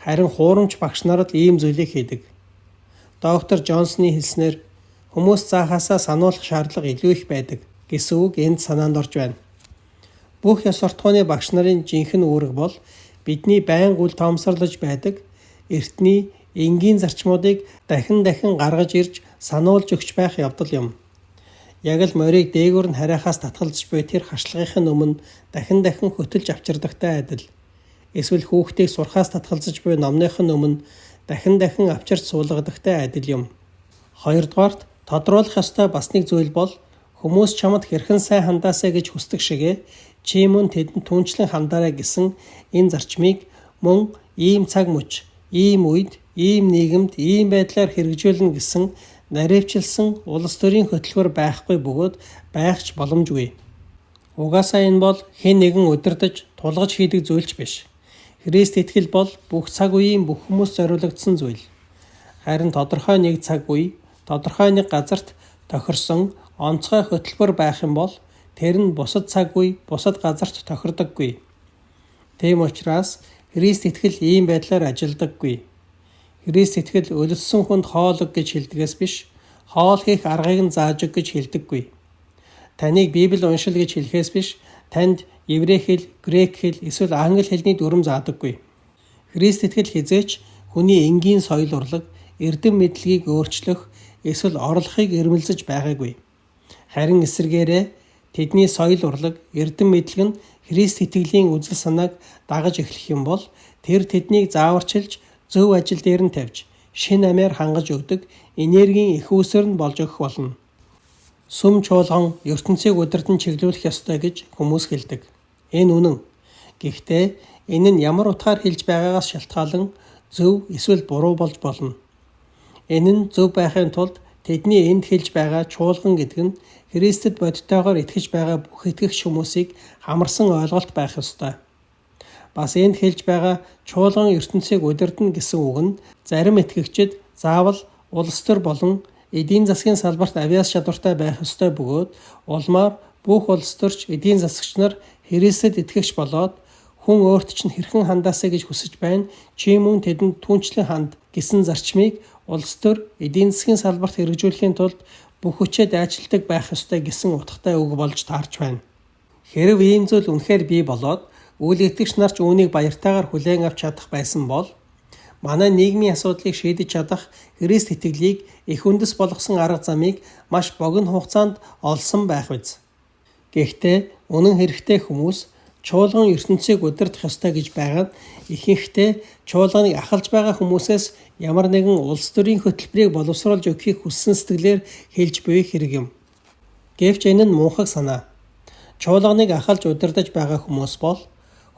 Харин хуурамч багш нар л ийм зүйлийг хийдэг. Доктор Джонсны хэлснээр хүмүүс заахаасаа сануулах шаардлага илүү их байдаг гэсэн үг энд санаанд орж байна. Бүх ёс суртахууны багш нарын жинхэнэ үүрэг бол бидний байнга үл тоомсорлож байдаг эртний энгийн зарчмуудыг дахин гаргаж ирж сануулж өгч байх явдал юм. Яг л морийг дээгүүр нь харайхаас татгалзаж буй тэр хашлахын өмнө дахин хөтөлж авчирдагтай адил. Эсвэл хүүхдийг сурхаас татгалзаж буй номныхын өмнө дахин авчирч суулгадагтай адил юм. Хоёрдугаарт тодруулах ёстой бас нэг зүйл бол хүмүүс чамд хэрхэн сайн хандаасаа гэж хүсдэг шигээ чи мөн тэдэнд түнчлэн хандаарай гэсэн энэ зарчмыг мөн ийм цаг мөч, ийм үед, ийм нийгэмд, ийм байдлаар хэрэгжүүлнэ гэсэн наривчилсан улс төрийн хөтөлбөр байхгүй бөгөөд байх ч боломжгүй. Угаасаа энэ бол хэн нэгэн удирдах, тулгаж хийдэг зүйлч биш. Христ итгэл бол бүх цаг үеийн бүх хүмүүс зориулагдсан зүйл. Харин тодорхой нэг цаг үе, тодорхой нэг газарт тохирсон онцгой хөтөлбөр байх юм бол тэр нь бусад цаг үе, бусад газарт тохирдоггүй. Тийм учраас Христ итгэл ийм байдлаар ажилдаггүй. Христ итгэл өлссөн хүнд хоолог гэж хэлдгээс биш, хоол хийх аргыг нь зааж өг гэж хэлдэггүй. Таныг Библи уншил гэж хэлэхээс биш, танд еврей хэл, грек хэл, эсвэл англи хэлний дүрм заадаггүй. Христ итгэл хизээч хүний энгийн соёл урлаг, эрдэм мэдлэгийг өөрчлөх, эсвэл орлохыг эрмэлзэж байгаагүй. Харин эсвэргээрээ тэдний соёл урлаг, эрдэм мэдлэг нь Христ итгэлийн үзэл санааг дагаж эхлэх юм бол тэр тэднийг зааварчилж зөв ажил дээр нь тавьж, шин амиар хангаж өгдөг энергийн их үүсвэр нь болж өгөх болно. Сүм чуулган ертөнцийг удирдан чиглүүлэх ёстой гэж хүмүүс хэлдэг. Энэ үнэн. Гэхдээ энэ нь ямар утгаар хэлж байгаагаас шалтгаалan зөв эсвэл буруу болж болно. Энэ нь зөв байхын тулд тэдний энд хэлж байгаа чуулган гэдэг нь Христэд бодиттойгоор итгэж байгаа бүх итгэгч хүмүүсийг хамарсан ойлголт байх ёстой. Бас энд хэлж байгаа чуулган ертөнцийг удирдна гэсэн үг нь зарим итгэгчид заавал улс төр болон эдийн засгийн салбарт авиас чадвартай байх ёстой бөгөөд улмаар бүх улс төрч эдийн засагч нар Христэд итгэгч болоод хүн өөрт чинь хэрхэн хандаасаа гэж хүсэж байна, чи мөн тэдэнд түнчлэн ханд гэсэн зарчмыг улс төр эдийн засгийн салбарт хэрэгжүүлэхийн тулд бүх хүчээр дайчилдаг байх ёстой гэсэн утгатай үг болж таарч байна. Хэрв ийм зүйл үнэхээр бий болоод үйл итгэгч нар ч үүнийг баяртайгаар хүлээн авч чадах байсан бол манай нийгмийн асуудлыг шийдэж чадах Христ итгэлийг их үндэс болгосон арга замыг маш богино хугацаанд олсон байх биз. Гэхдээ үнэн хэрэгтэй хүмүүс чуулган ертөнцийг удирдах ёстой гэж байгаа нь ихэнхдээ чуулганыг ахалж байгаа хүмүүсээс ямар нэгэн улс төрийн хөтөлбөрийг боловсруулж өгөхийг хүссэн сэтгэлээр хэлж буй хэрэг юм. Гэвч энэ нь муухай санаа. Чуулганыг ахалж удирдах байгаа хүмүүс бол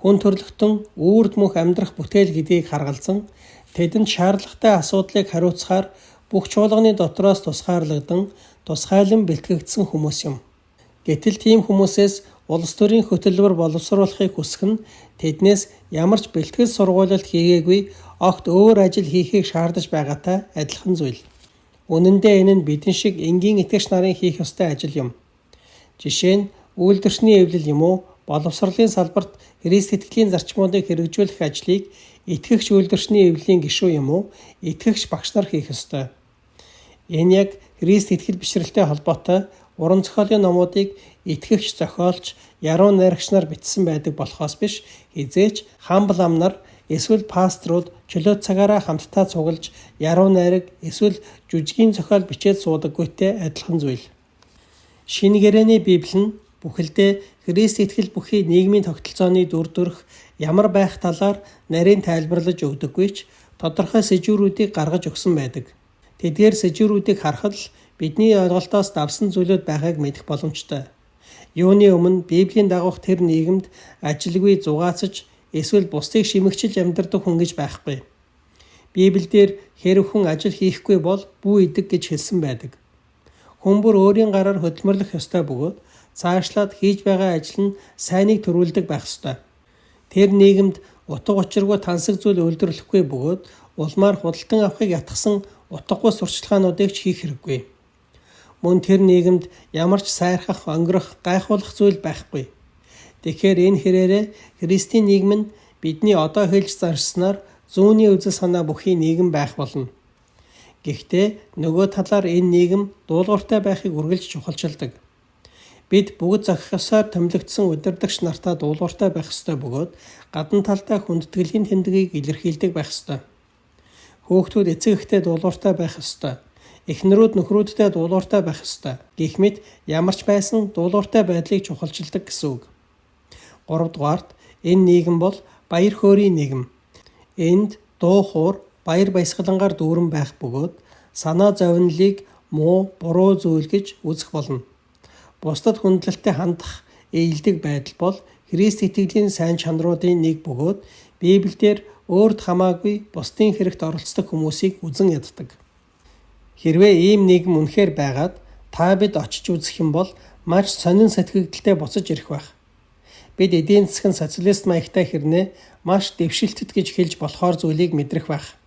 хүн төрлөختөн үрд мөнх амьдрах бүтээл гэдгийг харгалзан тэдэнд шаардлагатай асуудлыг хариуцахаар бүх чуулганы дотроос тусгаарлагдан тусгайлан бэлтгэгдсэн хүмүүс юм. Гэтэл тийм хүмүүсээс улс төрийн хөтөлбөр боловсруулахыг хүсэх нь тэднээс ямар ч бэлтгэл сургуулилт хийгээгүй огт өөр ажил хийхийг шаардаж байгаатай адилхан зүйл. Үнэн дээр энэ нь бидэн шиг энгийн итгэгч нарын хийх ёстой ажил юм. Жишээ нь үйлдвэрчний эвлэл юм уу боловсролын салбарт Христ итгэлийн зарчмуудыг хэрэгжүүлэх ажлыг итгэгч үйлдвэрчний эвлэлийн гишүүн юм уу итгэгч багш нар хийх ёстой. Энэ яг Христ итгэл бишрэлтэй холбоотой уран зохиолын номуудыг итгэгч зохиолч, яруу найрагч нар бичсэн байдаг болохоос биш хизээч хамбал ам нар эсвэл пасторууд чөлөө цагаараа хамтдаа цуглаж яруу найраг эсвэл жүжигийн зохиол бичээд суудаггүйтэй адилхан зүйл. Шинэ гэрээний Библи нь бүхэлдээ Христ итгэл бүхий нийгмийн тогтолцооны дүр төрх ямар байх талаар нарийн тайлбарлаж өгдөггүй ч тодорхой сэжүүрүүдийг гаргаж өгсөн байдаг. Тэдгээр сэжүүрүүдийг харахад л бидний ойлголтоос давсан зүйлүүд байгааг мэдэх боломжтой. Юуны өмнө Библийн дагуух тэр нийгэмд ажилгүй зугаацж эсвэл бусдыг шимэгчилж амьдардаг хүн гэж байхгүй. Библиэлд хэрэв хүн ажил хийхгүй бол бүү идэг гэж хэлсэн байдаг. Хүн бүр өөрийн гараар хөдөлмөрлөх ёстой бөгөөд цаашлаад хийж байгаа ажил нь сайныг төрүүлдэг байх ёстой. Тэр нийгэмд утга учиргүй тансаг зүйл үйлдвэрлэхгүй бөгөөд улмаар худалдан авахыг ятгсан утгагүй сурчлагаануудыг ч хийх хэрэггүй. Мөн тэр нийгэмд ямар ч сайрхах, онгирох, гайхуулах зүйл байхгүй. Тэгэхээр энэ хэрээрээ Христийн нийгэм нь бидний одоо хэлж зарснаар зүүнний үзэл санаа бүхий нийгэм байх болно. Гэхдээ нөгөө талаар энэ нийгэм дуулууртай байхыг үргэлж чухалчилдаг. Бид бүгд зохисоор томилогдсон удирдагч нартаа дуулууртай байх ёстой бөгөөд гадна талдаа хүндэтгэлийн тэмдгийг илэрхийлдэг байх ёстой. Хүүхдүүд эцэг эхтэй дуулууртай байх ёстой. Эхнэрүүд нөхрүүдтэй дуулууртай байх ёстой. Гэх мэт ямар ч байсан дуулууртай байдлыг чухалчилдаг гэсэн үг. 3 дугаарт энэ нийгэм бол баяр хөөрийн нийгэм. Энд дуу хуур, баяр баясгалангаар дүүрэн байх бөгөөд санаа зовнилыг муу, буруу зүйл гэж үзэх болно. Бусдад хүндлэлтэй хандах ээлдэг байдал бол Христ итгэлийн сайн чанаруудын нэг бөгөөд Библиэлд өөрт хамаагүй бусдын хэрэгт оролцдог хүмүүсийг үзэн яддаг. Хэрвээ ийм нийгэм үнэхээр байгаад та бид очиж үзэх юм бол маш сонин сэтгэгдэлтэй буцаж ирэх байх. Бид эдийн засгийн социалист маягтай хэрнээ маш дэвшилтэд гэж хэлж болохоор зүйлийг мэдрэх байх.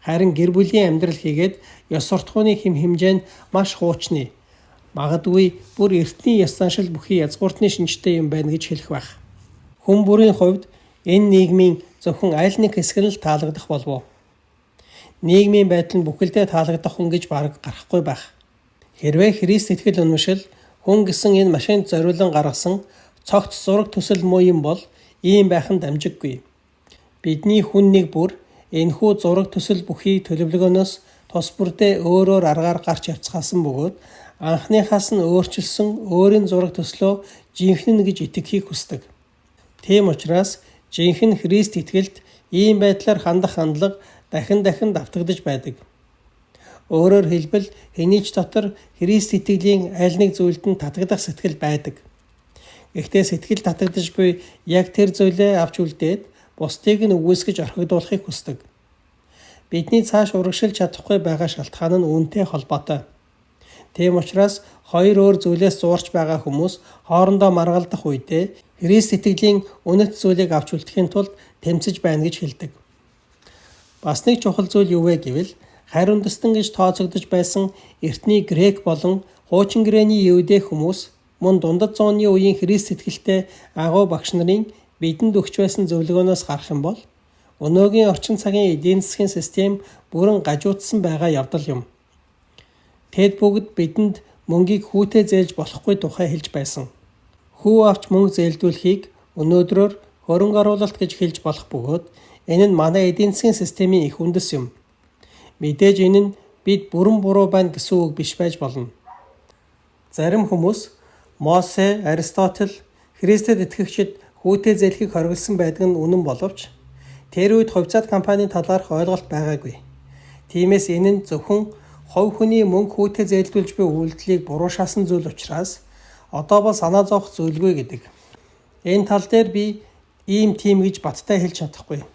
Харин гэр бүлийн амьдрал хийгээд ёс суртахууны хэм хэмжээ нь маш хуучны. Магадгүй бүр эртний ёс заншил бүхий язгууртны шинжтэй юм байна гэж хэлэх байх. Хүн бүрийн хувьд энэ нийгмийн зөвхөн аль нэг хэсэг нь л таалагдах болов уу? Нийгмийн байдал нь бүхэлдээ таалагдах хүн гэж бараг гарахгүй байх. Хэрвээ Христ итгэл үнэмшил хүн гэсэн энэ машинд зориулан гаргасан цогц зураг төсөл муу юм бол ийм байх нь дамжиггүй. Бидний хүн нэг бүр энэхүү зураг төсөл бүхий төлөвлөгөөнөөс тус бүрдээ өөрөөр аргаар гарч явцгаасан бөгөөд анхныхаас нь өөрчилсөн өөрийн зураг төслөө жинхэнэ гэж итгэхийг хүсдэг. Тийм учраас жинхэнэ Христ итгэлд ийм байдлаар хандах хандлага дахин давтагдаж байдаг. Өөрөөр хэлбэл хэний ч дотор Христ итгэлийн аль нэг зүйлд нь татагдах сэтгэл байдаг. Гэхдээ сэтгэл татагдаж буй яг тэр зүйлээ авч үлдээд бусдыг нь үгүйсгэж орхигдуулахыг хүсдэг. Бидний цааш урагшилж чадахгүй байгаа шалтгаан нь үүнтэй холбоотой. Тийм учраас хоёр өөр зүйлээс зуурч байгаа хүмүүс хоорондоо маргалдах үедээ Христ итгэлийн үнэт зүйлийг авч үлдэхийн тулд тэмцэж байна гэж хэлдэг. Бас нэг чухал зүйл юу вэ гэвэл харь үндэстэн гэж тооцогдож байсан эртний грек болон хуучин гэрээний евдей хүмүүс мөн дундад зууны үеийн Христ итгэлтэй агуу багш нарын бидэнд өгч байсан зөвлөгөөнөөс гарах юм бол өнөөгийн орчин цагийн эдийн засгийн систем бүрэн гажуудсан байгаа явдал юм. Тэд бүгд бидэнд мөнгийг хүүтэй зээлж болохгүй тухай хэлж байсан. Хүү авч мөнгө зээлдүүлэхийг өнөөдрөөр хөрөнгө оруулалт гэж хэлж болох бөгөөд энэ нь манай эдийн засгийн системийн их үндэс юм. Мэдээж энэ нь бид бүрэн буруу байна гэсэн үг биш байж болно. Зарим хүмүүс Мосе, Аристотель, Христэд итгэгчид хүүтэй зээлхийг хориглосон байдаг нь үнэн боловч тэр үед хувьцаат компанийн талаарх ойлголт байгаагүй. Тиймээс энэ нь зөвхөн хувь хүний мөнгө хүүтэй зээлдүүлж буй үйлдэлийг буруу шаасан зүйл учраас одоо бол санаа зовох зүйлгүй гэдэг. Энэ тал дээр би ийм тийм гэж баттай хэлж чадахгүй.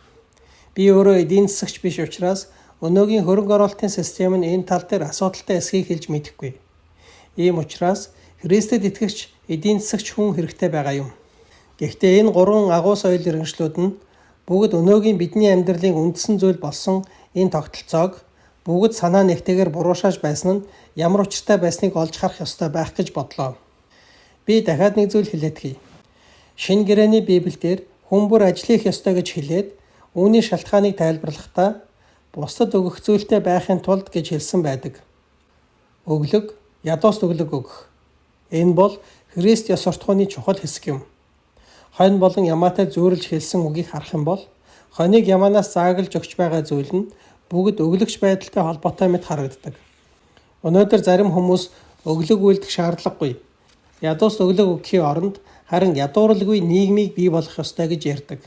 Би өөрөө эдийн засагч биш учраас өнөөгийн хөрөнгө оруулалтын систем нь энэ тал дээр асуудалтай эсхийг хэлж мэдэхгүй. Ийм учраас Христэд итгэгч эдийн засагч хүн хэрэгтэй байгаа юм. Гэхдээ энэ гурван агуу соёл иргэншлүүд нь бүгд өнөөгийн бидний амьдралын үндсэн зүйл болсон энэ тогтолцоог бүгд санаа нэгтэйгээр буруушааж байсан нь ямар учиртай байсныг олж харах ёстой байх гэж бодлоо. Би дахиад нэг зүйл хэлээдгий. Шинэ гэрээний Библиэлд хүн бүр ажиллах ёстой гэж хэлээд үүний шалтгааныг тайлбарлахдаа бусдад өгөх зүйлтэй байхын тулд гэж хэлсэн байдаг. Өглөг, ядуус өглөг өгөх. Энэ бол Христ ёс суртахууны чухал хэсэг юм. Хонь болон ямаатай зөөрлж хэлсэн үгийг харах юм бол хоньыг ямаанаас зааглаж өгч байгаа зүйл нь бүгд өглөгч байдалтай холбоотой мэт харагддаг. Өнөөдөр зарим хүмүүс өглөг үйлдэх шаардлагагүй. Ядуус өглөг өгөхийн оронд харин ядууралгүй нийгмийг бий болгох ёстой гэж ярьдаг.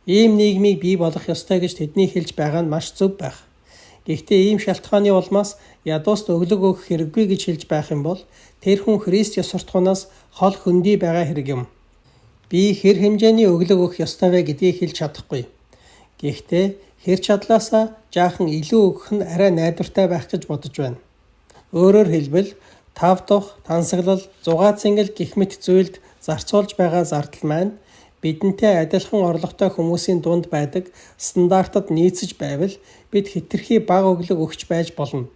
Ийм нийгмийг бий болгох ёстой гэж тэдний хэлж байгаа нь маш зөв байх. Гэхдээ ийм шалтгааны улмаас ядууст өглөг өгөх хэрэггүй гэж хэлж байх юм бол тэр хүн Христ ёс суртахуунаас хол хөндөй байгаа хэрэг юм. Би хэр хэмжээний өглөг өгөх ёстой вэ гэдгийг хэлж чадахгүй. Гэхдээ хэр чадлаасаа жаахан илүү өгөх нь арай найдвартай байх гэж бодож байна. Өөрөөр хэлбэл тав тух, тансаглал, зугаа цэнгэл гэх мэт зүйлд зарцуулж байгаа зардал маань бидэнтэй адилхан орлоготой хүмүүсийн дунд байдаг стандартад нийцэж байвал бид хэтэрхий бага өглөг өгч байж болно.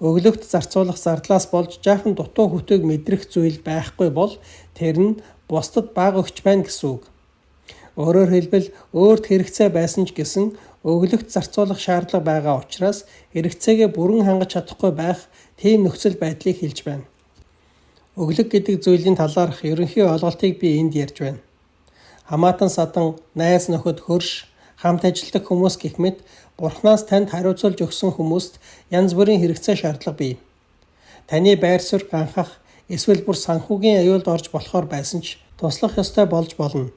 Өглөгт зарцуулах зардлаас болж жаахан дутуу хөтөг мэдрэх зүйл байхгүй бол тэр нь бусдад бага өгч байна гэсэн үг. Өөрөөр хэлбэл өөрт хэрэгцээ байсан ч гэсэн өглөгт зарцуулах шаардлага байгаа учраас хэрэгцээгээ бүрэн хангаж чадахгүй байх тийм нөхцөл байдлыг хэлж байна. Өглөг гэдэг зүйлийн талаарх ерөнхий ойлголтыг би энд ярьж байна. Хамаатан садан, найз нөхөд, хөрш, хамт ажилладаг хүмүүс гэх мэт Бурханаас танд хариуцуулж өгсөн хүмүүст янз бүрийн хэрэгцээ шаардлага бий. Таны байр суурь ганхах, эсвэл бүр санхүүгийн аюулд орж болохоор байсан ч туслах ёстой болж болно.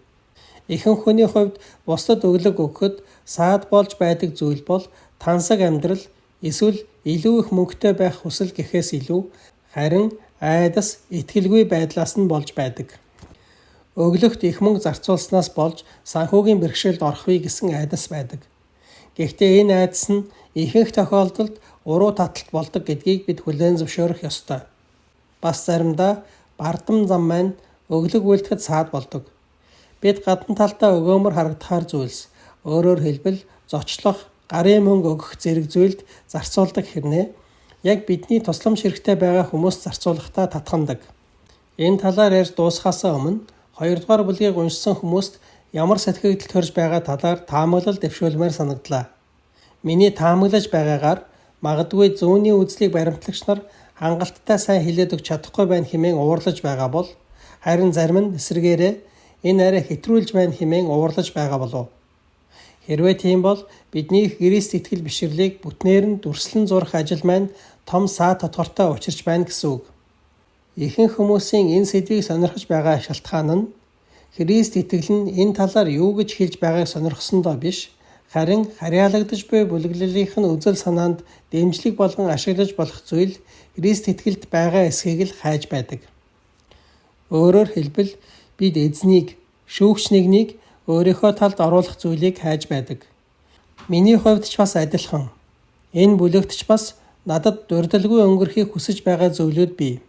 Ихэнх хүний хувьд бусдад өглөг өгөхөд саад болж байдаг зүйл бол тансаг амьдрал эсвэл илүү их мөнгөтэй байх хүсэл гэхээс илүү харин айдас, итгэлгүй байдлаас нь болж байдаг. Өглөгт их мөнгө зарцуулснаас болж санхүүгийн бэрхшээлд орохвээ гэсэн айдас байдаг. Гэхдээ энэ айдас нь ихэнх тохиолдолд уруу таталт болдог гэдгийг бид хүлээн зөвшөөрөх ёстой. Бас заримдаа бардам зам маань өглөг үйлдэхэд саад болдог. Бид гадна талдаа өгөөмөр харагдахаар зүйлс, өөрөөр хэлбэл зочлох, гарын мөнгө өгөх зэрэг зүйлд зарцуулдаг хэрнээ яг бидний тусламж хэрэгтэй байгаа хүмүүст зарцуулахдаа татхандаг. Энэ талаар ярьж дуусахаасаа өмнө 2 дугаар бүлгийг уншсан хүмүүст ямар сэтгэгдэл төрж байгаа талаар таамаглал дэвшүүлмээр санагдлаа. Миний таамаглаж байгаагаар магадгүй зүүнний үзлийг баримтлагч нар хангалттай сайн хэлээд өгч чадахгүй байна хэмээн уурлаж байгаа бол харин зарим нь эсрэгээрээ энэ арай хэтрүүлж байна хэмээн уурлаж байгаа болов. Хэрвээ тийм бол бидний Христ итгэл бишрлийг бүтнээр нь дүрслэн зурах ажил маань том саа тодортой учирч байна гэсэн үг. Ихэнх хүмүүсийн энэ сэдвийг сонирхож байгаа шалтгаан нь Христ итгэл нь энэ талаар юу гэж хэлж байгааг сонирхсондоо биш, харин харьяалагдаж буй бүлэглэлийнх нь үзэл санаанд дэмжлэг болгон ашиглаж болох зүйл Христ итгэлд байгаа эсхийг л хайж байдаг. Өөрөөр хэлбэл бид эзнийг, шүүгч нэгнийг өөрийнхөө талд оруулах зүйлийг хайж байдаг. Миний хувьд ч бас адилхан. Энэ бүлэгт ч бас надад дурдалгүй өнгөрөхийг хүсэж байгаа зүйлүүд бий.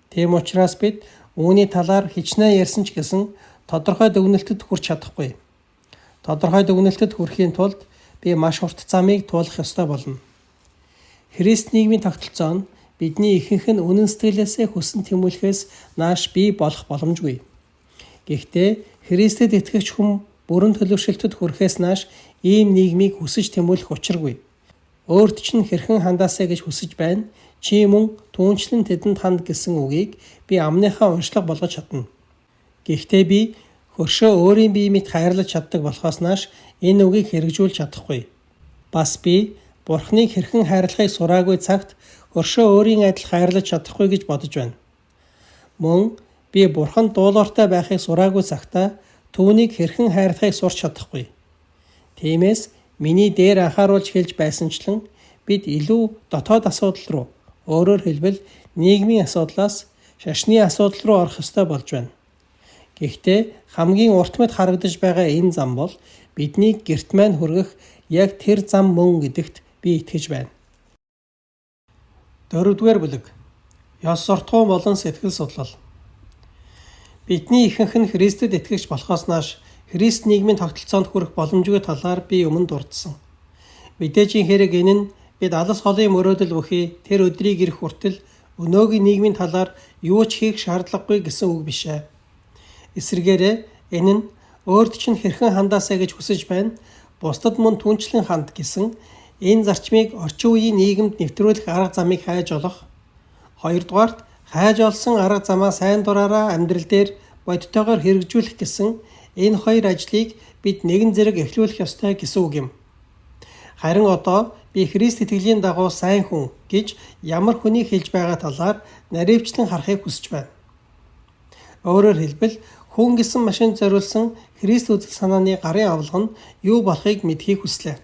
Тийм учраас бид үүний талаар хичнээн ярьсан ч гэсэн тодорхой дүгнэлтэд хүрч чадахгүй. Тодорхой дүгнэлтэд хүрэхийн тулд би маш урт замыг туулах ёстой болно. Христ нийгмийн тогтолцоо нь бидний ихэнх нь үнэн сэтгэлээсээ хүссэн тэмүүлэхээс нааш бий болох боломжгүй. Гэхдээ Христэд итгэгч хүн бүрэн төлөвшөлтөд хүрэхээс нааш ийм нийгмийг хүсэж тэмүүлэх учиргүй. Өөрт чинь хэрхэн хандаасаа гэж хүсэж байна. Чи мөн түүнчлэн тэдэнд ханд гэсэн үгийг би амныхаа уншлага болгож чадна. Гэхдээ би хөршөө өөрийн бие мэд хайрлаж чаддаг болохоос нааш энэ үгийг хэрэгжүүлж чадахгүй. Бас би Бурхныг хэрхэн хайрлахыг сураагүй цагт хөршөө өөрийн адил хайрлаж чадахгүй гэж бодож байна. Мөн би Бурханд дуулууртай байхыг сураагүй цагтаа түүнийг хэрхэн хайрлахыг сурч чадахгүй. Тиймээс миний дээр анхааруулж хэлж байсанчлан бид илүү дотоод асуудал руу, өөрөөр хэлбэл нийгмийн асуудлаас шашны асуудал руу орох ёстой болж байна. Гэхдээ хамгийн урт мэд харагдаж байгаа энэ зам бол биднийг гэрт маань хүргэх яг тэр зам мөн гэдэгт би итгэж байна. 4-р бүлэг. Ёс суртахуун болон сэтгэл судлал. Бидний ихэнх нь Христэд итгэгч болохоос нааш Христ нийгмийн тогтолцоонд хүрэх боломжгүй талаар би өмнө дурдсан. Мэдээж хэрэг энэ нь бид алс холын мөрөөдөл бүхий тэр өдрийг ирэх хүртэл өнөөгийн нийгмийн талаар юу ч хийх шаардлагагүй гэсэн үг биш ээ. Эсвэргээрээ энэ нь өөрт чинь хэрхэн хандаасаа гэж хүсэж байна, бусдад мөн түнчлэн ханд гэсэн энэ зарчмыг орчин үеийн нийгэмд нэвтрүүлэх арга замыг хайж олох. Хоёрдугаарт хайж олсон арга замаа сайн дураараа амьдрал дээр бодтойгоор хэрэгжүүлэх гэсэн энэ хоёр ажлыг бид нэгэн зэрэг эхлүүлэх ёстой гэсэн үг юм. Харин одоо би Христ итгэлийн дагуу сайн хүн гэж ямар хүнийг хэлж байгаа талаар наривчлан харахыг хүсэж байна. Өөрөөр хэлбэл хүн гэсэн машинд зориулсан Христ үзэл санааны гарын авлага нь юу болохыг мэдхийг хүслээ.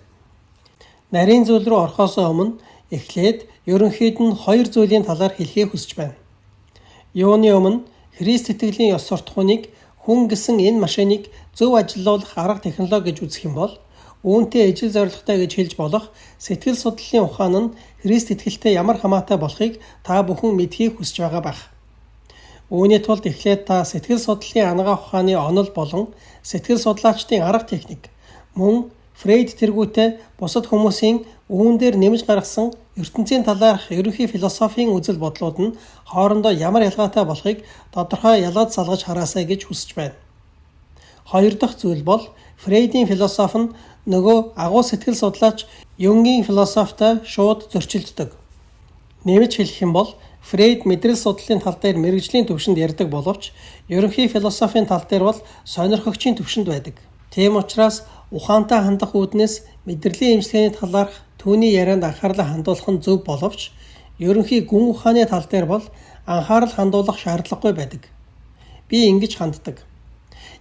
Нарийн зүйл рүү орохоос өмнө эхлээд ерөнхийд нь хоёр зүйлийн талаар хэлхийг хүсэж байна. Юуны өмнө Христ итгэлийн ёс суртахууныг хүн гэсэн энэ машиныг зөв ажиллуулах арга технологи гэж үзэх юм бол үүнтэй ижил зорилготой гэж хэлж болох сэтгэл судлалын ухаан нь Христ итгэлтэй ямар хамаатай болохыг та бүхэн мэдхийг хүсэж байгаа байх. Үүний тулд эхлээд та сэтгэл судлалын анагаах ухааны онол болон сэтгэл судлаачдын арга техник мөн Фрейд тэргүүтээ бусад хүмүүсийн үүн дээр нэмж гаргасан ертөнцийн талаарх ерөнхий философийн үзэл бодлууд нь хоорондоо ямар ялгаатай болохыг тодорхой ялгаж салгаж хараасай гэж хүсэж байна. Хоёр дахь зүйл бол Фрейдийн философи нь нөгөө агуу сэтгэл судлаач Юнгийн философитой шууд зөрчилддөг. Нэмж хэлэх юм бол Фрейд мэдрэл судлалын тал дээр мэрэгжлийн түвшинд ярьдаг боловч ерөнхий философийн тал дээр бол сонирхогчийн түвшинд байдаг. Тийм учраас ухаантай хандах үүднээс мэдрэлийн эмчилгээний талаарх түүний ярианд анхаарлаа хандуулах нь зөв боловч ерөнхий гүн ухааны тал дээр бол анхаарал хандуулах шаардлагагүй байдаг. Би ингэж ханддаг.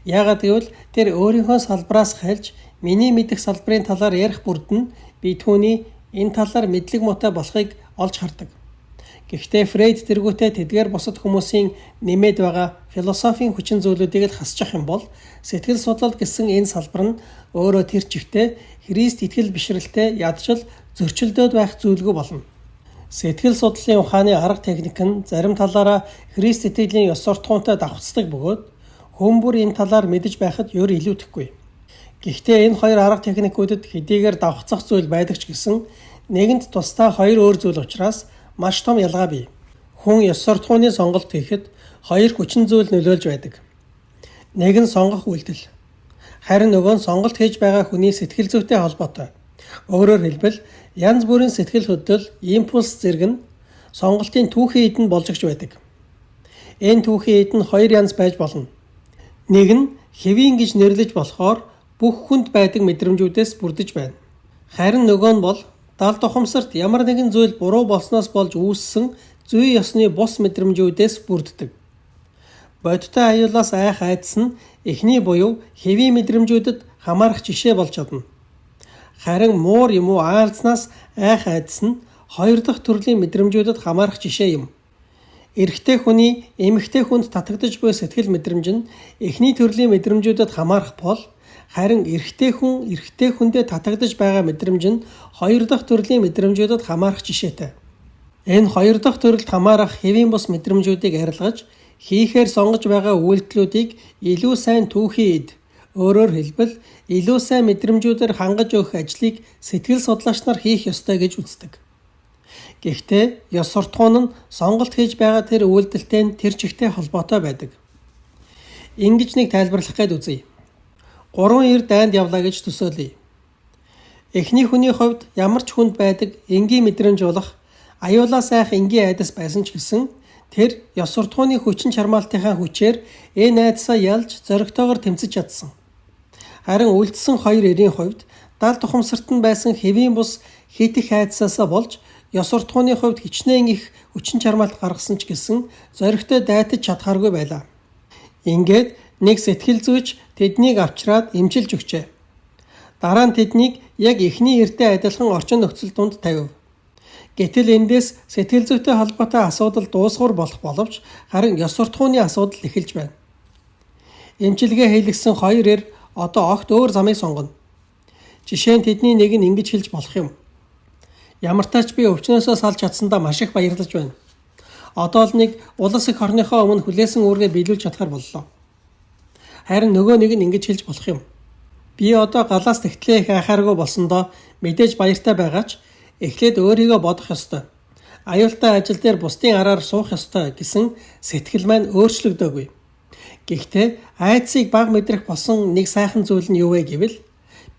Яагаад гэвэл тэр өөрийнхөө салбараас хайлж миний мэдих салбарын талаар ярих бүрд нь би түүний энэ талаар мэдлэг муутай болохыг олж хардаг. Гэхдээ Фрейд тэргүүтээ тэдгээр бусад хүмүүсийн нэмээд байгаа философийн хүчин зүйлүүдийг л хасчих юм бол сэтгэл судлал гэсэн энэ салбар нь өөрөө тэр чигтээ Христ итгэл бишрэлтэй ядчил зөрчилдөөд байх зүйлгүй болно. Сэтгэл судлалын ухааны арга техник нь зарим талаараа Христ итгэлийн ёс суртахуунтай давхцдаг бөгөөд хүн бүр энэ талаар мэдэж байхад ёр илүүтэхгүй. Гэхдээ энэ хоёр арга техникүүдэд хэдийгээр давхцах зүйл байдаг ч гэсэн нэгэнд тусдаа хоёр өөр зүйл учраас маш том ялгаа бий. Хүн ёс суртахууны сонголт хийхэд хоёр хүчин зүйл нөлөөлж байдаг. Нэг нь сонгох үйлдэл. Харин нөгөө нь сонголт хийж байгаа хүний сэтгэл зүйтэй холбоотой. Өөрөөр хэлбэл янз бүрийн сэтгэл хөдлөл, импульс зэрэг нь сонголтын түүхийн эд нь болж өгч байдаг. Энэ түүхийн эд нь хоёр янз байж болно. Нэг нь хэвийн гэж нэрлэж болохоор бүх хүнд байдаг мэдрэмжүүдээс бүрдэж байна. Харин нөгөө нь бол далд ухамсарт ямар нэгэн зүйл буруу болсноос болж үүссэн зүй ёсны бус мэдрэмжүүдээс бүрддэг. Бодиттой аюулаас айх айдас нь эхний буюу хэвийн мэдрэмжүүдэд хамаарах жишээ болж чадна. Харин муур юм уу аалзнаас айх айдас нь хоёр дахь төрлийн мэдрэмжүүдэд хамаарах жишээ юм. Эрэгтэй хүний эмэгтэй хүнд татагдж буй сэтгэл мэдрэмж нь эхний төрлийн мэдрэмжүүдэд хамаарах бол харин эрэгтэй хүндээ татагдж байгаа мэдрэмж нь хоёр дахь төрлийн мэдрэмжүүдэд хамаарах жишээтэй. Энэ хоёр дахь төрөлд хамаарах хэвийн бус мэдрэмжүүдийг арилгаж хийхээр сонгож байгаа үйлдэлүүдийг илүү сайн түүхийн эд, өөрөөр хэлбэл илүү сайн мэдрэмжүүдээр хангаж өгөх ажлыг сэтгэл судлаач нар хийх ёстой гэж үздэг. Гэхдээ ёс суртахуун нь сонголт хийж байгаа тэр үйлдэлтэй тэр чигтээ холбоотой байдаг. Ингэж нэг тайлбарлах гээд үзье. 3 эр дайнд явлаа гэж төсөөлье. Эхний хүний хувьд ямар ч хүнд байдаг энгийн мэдрэмж болох аюулаас айх энгийн айдас байсан ч гэсэн тэр ёс суртахууны хүчин чармаалтынхаа хүчээр энэ айдасаа ялж зоригтойгоор тэмцэж чадсан. Харин үлдсэн хоёр эрийн хувьд далд тухамсарт нь байсан хэвийн бус хит их айдасаасаа болж ёс суртахууны хувьд хичнээн их хүчин чармаалт гаргасан ч гэсэн зоригтой дайтаж чадхааргүй байлаа. Ингээд нэг сэтгэл зүйч тэднийг авчраад эмчилж өгчээ. Дараа нь тэднийг яг эхний эртээ адилхан орчин нөхцөл донд тавив. Гэтэл эндээс сэтгэл зүйтэй холбоотой асуудал дуусгуур болох боловч харин ёс суртахууны асуудал эхэлж байна. Эмчилгээ хийлгсэн хоёр эр одоо огт өөр замыг сонгоно. Жишээ нь тэдний нэг нь ингэж хэлж болох юм. Ямар тач би өвчнөөсөө салж чадсандаа маш их баярлаж байна. Одоо л нэг улс их орныхоо өмнө хүлээсэн үүргээ биелүүлж чадхаар боллоо. Харин нөгөө нэг нь ингэж хэлж болох юм. Би одоо галаас тэгтлээ их айхааргүй болсондоо мэдээж баяртай байгаа ч эхлээд өөрийгөө бодох ёстой. Аюултай ажил дээр бусдын араар суух ёстой гэсэн сэтгэл маань өөрчлөгдөөгүй. Гэхдээ айдсыг баг мэдрэх болсон нэг сайхан зүйл нь юу вэ гэвэл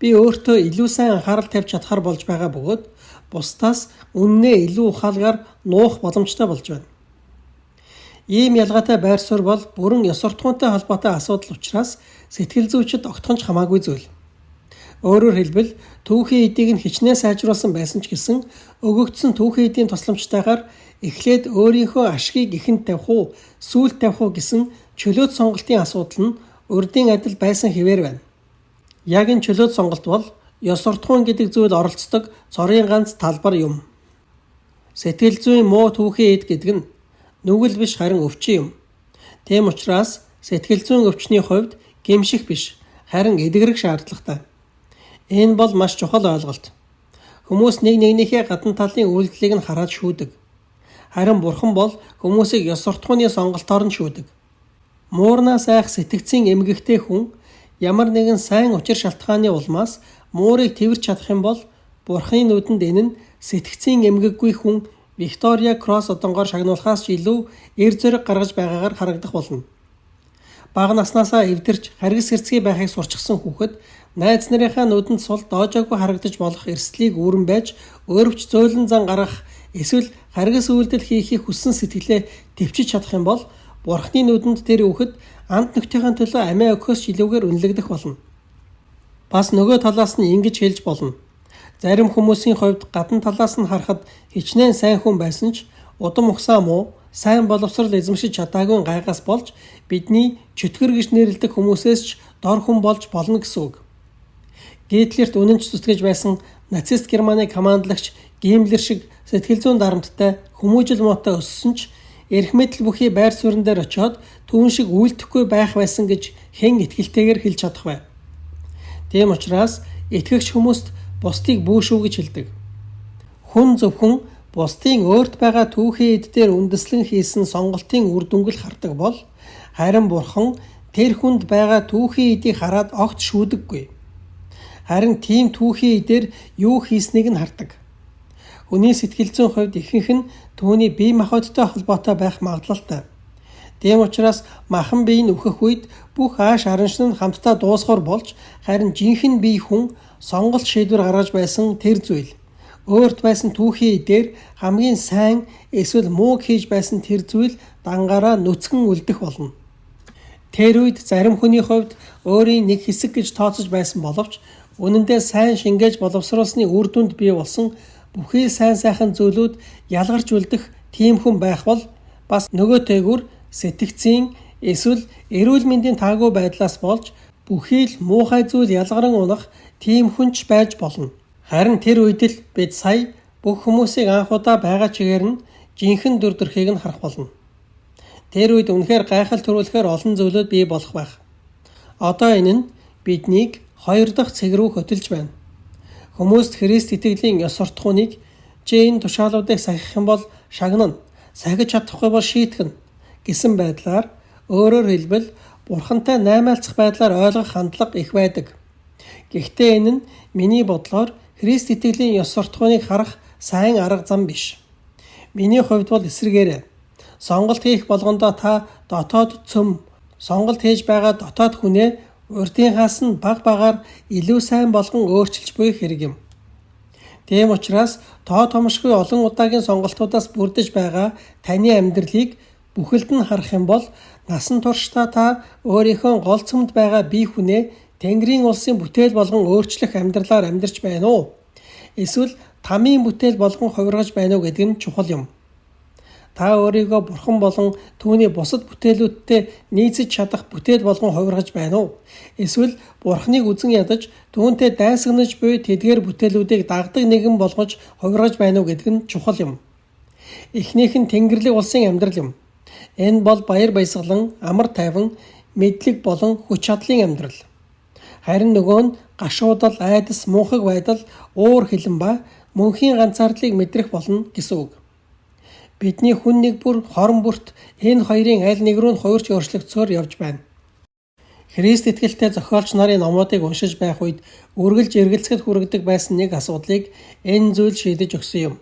би өөртөө илүү сайн анхаарал тавьж чадхаар болж байгаа бөгөөд бусдаас үннээ илүү ухаалгаар нуух боломжтой болж байна. Ийм ялгаатай байр суурь бол бүрэн ёс суртахуунтай холбоотой асуудал учраас сэтгэл зүйчид огтхонч хамаагүй зүйл. Өөрөөр хэлбэл түүхийн эдийг нь хичнээн сайжруулсан байсан ч гэсэн өгөгдсөн түүхийн эдийн тусламжтайгаар эхлээд өөрийнхөө ашгийг ихэнд тавих уу, сүүлд тавих уу гэсэн чөлөөт сонголтын асуудал нь урдын адил байсан хэвээр байна. Яг энэ чөлөөт сонголт бол ёс суртахуун гэдэг зүйл оролцдог цорын ганц талбар юм. Сэтгэл зүйн муу түүхийн эд гэдэг нь нүгэл биш харин өвчин юм. Тийм учраас сэтгэл зүйн өвчний хувьд гэмших биш, харин эдгэрэх шаардлагатай. Энэ бол маш чухал ойлголт. Хүмүүс нэг нэгнийхээ гадна талын үйлдэлийг нь хараад шүүдэг. Харин Бурхан бол хүмүүсийг ёс суртахууны сонголтоор нь шүүдэг. Муурнаас айх сэтгцийн эмгэгтэй хүн ямар нэгэн сайн учир шалтгааны улмаас муурыг тэрч чадах юм бол Бурханы нүдэнд энэ нь сэтгцийн эмгэггүй хүн Виктория Кросс одонгоор шагнуулахаас ч илүү эр зориг гаргаж байгаагаар харагдах болно. Бага наснаасаа эвдэрч харгас хэрцгий байхыг сурчсан хүүхэд найз нарынхаа нүдэнд сул доожоогүй харагдаж болох эрсдлийг үүрэн байж өөрөвч зөөлөн зан гаргах эсвэл харгас үйлдэл хийхийг хүссэн сэтгэлээ төвчиж чадах юм бол Бурханы нүдэнд тэр хүүхэд амт нөхцөхийн төлөө амиа өгөхөөс ч илүүгээр үнэлэгдэх болно. Бас нөгөө талаас нь ингэж хэлж болно. Зарим хүмүүсийн хувьд гадна талаас нь харахад хичнээн сайн хүн байсан ч удам ухсаа муу, сайн боловсрол эзэмшиж чадаагүй гайгаас болж бидний чөтгөр гэж нэрлэдэг хүмүүсээс ч дор хүн болж болно гэсэн үг. Гитлерт үнэнч зүтгэж байсан нацист Германы командлагч Гиммлер шиг сэтгэл зүйн дарамттай хүмүүжил муутай өссөн ч эрх мэдэл бүхий байр суурин дээр очиод түүн шиг үйлдэхгүй байх байсан гэж хэн итгэлтэйгээр хэлж чадах вэ? Тийм учраас итгэгч хүмүүст бусдыг бүүшүү гэж хэлдэг. Хүн зөвхөн бусдын өөрт байгаа түүхийн эд дээр үндэслэн хийсэн сонголтын үр дүнг л хардаг бол харин Бурхан тэр хүнд байгаа түүхийн эдийг хараад огт шүүдэггүй. Харин тийм түүхийн эдээр юу хийснийг нь хардаг. Хүний сэтгэл зүйн хувьд ихэнх нь түүний бие махбодтой холбоотой байх магадлалтай. Тийм учраас махан бие нь үхэх үед бүх ааш араншин нь хамтдаа дуусгар болж харин жинхэнэ бие хүн сонголт шийдвэр гаргаж байсан тэр зүйл. Өөрт байсан түүхийн эдээр хамгийн сайн эсвэл мууг хийж байсан тэр зүйл дангаараа нүцгэн үлдэх болно. Тэр үед зарим хүний хувьд өөрийн нэг хэсэг гэж тооцож байсан боловч үнэндээ сайн шингээж боловсруулсны үр дүнд бий болсон бүхий сайн сайхан зүйлүүд ялгарч үлдэх тийм хүн байх бол бас нөгөөтэйгүр сэтгцийн эсвэл эрүүл мэндийн таагүй байдлаас болж бүхий л муухай зүйл ялгаран унах тийм хүнч байж болно. Харин тэр үед л бид сая бүх хүмүүсийг анх удаа байгаа чигээр нь жинхэнэ дүр төрхийг нь харах болно. Тэр үед үнэхээр гайхал төрүүлэхээр олон зүйлүүд бий болох байх. Одоо энэ нь биднийг хоёр дахь цэг рүү хөтөлж байна. Хүмүүст Христ итгэлийн ёс суртахууныг чи энэ тушаалуудыг сахих юм бол шагнана, сахиж чадахгүй бол шийтгэн гэсэн байдлаар өөрөөр хэлбэл Бурхантай наймаалцах байдлаар ойлгох хандлага их байдаг. Гэхдээ энэ нь миний бодлоор Христ итгэлийн ёс суртахууныг харах сайн арга зам биш. Миний хувьд бол эсрэгээрээ сонголт хийх болгондоо та дотоод цөм сонголт хийж байгаа дотоод хүнээ урдынхаас нь баг багаар илүү сайн болгон өөрчилж буй хэрэг юм. Тийм учраас тоо томшгүй олон удаагийн сонголтуудаас бүрдэж байгаа таны амьдралыг бүхэлд нь харах юм бол насан туршдаа та өөрийнхөө гол цөмд байгаа бие хүнээ Тэнгэрийн улсын бүтээл болгон өөрчлөх амьдралаар амьдарч байна уу? Эсвэл тамийн бүтээл болгон хувиргаж байна уу гэдэг нь чухал юм. Та өөрийгөө бурхан болон түүний бусад бүтээлүүдтэй нийцэж чадах бүтээл болгон хувиргаж байна уу? Эсвэл бурханыг үзэн ядаж түүнтэй дайсагнаж буй тэдгээр бүтээлүүдийг дагдаг нэгэн болгож хувиргаж байна уу гэдэг нь чухал юм. Эхнийх нь Тэнгэрлэг улсын амьдрал юм. Энэ бол баяр баясгалан, амар тайван, мэдлэг болон хүч чадлын амьдрал. Харин нөгөө нь гашуудал, айдас, мунхаг байдал, уур хилэн ба мөнхийн ганцаардлыг мэдрэх болно гэсэн үг. Бидний хүн нэг бүр хорон бүрт энэ хоёрын аль нэг рүү хувирч өөрчлөгдсөөр явж байна. Христ итгэлтэй зохиолч нарын номуудыг уншиж байх үед үргэлж эргэлзэхэд хүргэдэг байсан нэг асуудлыг энэ зүйл шийдэж өгсөн юм.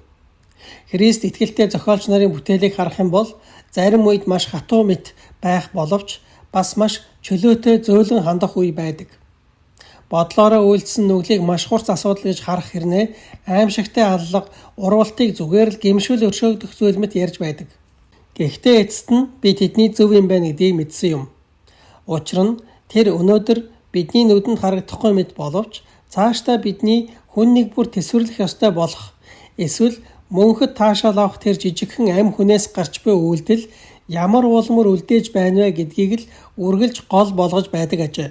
Христ итгэлтэй зохиолч нарын бүтээлийг харах юм бол зарим үед маш хатуу мэт байх боловч бас маш чөлөөтэй зөөлөн хандах үе байдаг. Бодлоороо үйлдсэн нүглийг маш хурц асуудал гэж харах хэрнээ аимшигтай аллага, урвалтыг зүгээр л гэмшүүл өршөөгдөх зүйл мэт ярьж байдаг. Гэхдээ эцэст нь би тэдний зөв юм байна гэдгийг мэдсэн юм. Учир нь тэр өнөөдөр бидний нүдэнд харагдахгүй мэт боловч цаашдаа бидний хүн нэг бүр тэсвэрлэх ёстой болох эсвэл мөнхөд таашаал авах тэр жижигхэн амь хүнээс гарч буй үйлдэл ямар уулмөр үлдээж байна вэ гэдгийг л үргэлж гол болгож байдаг ажээ.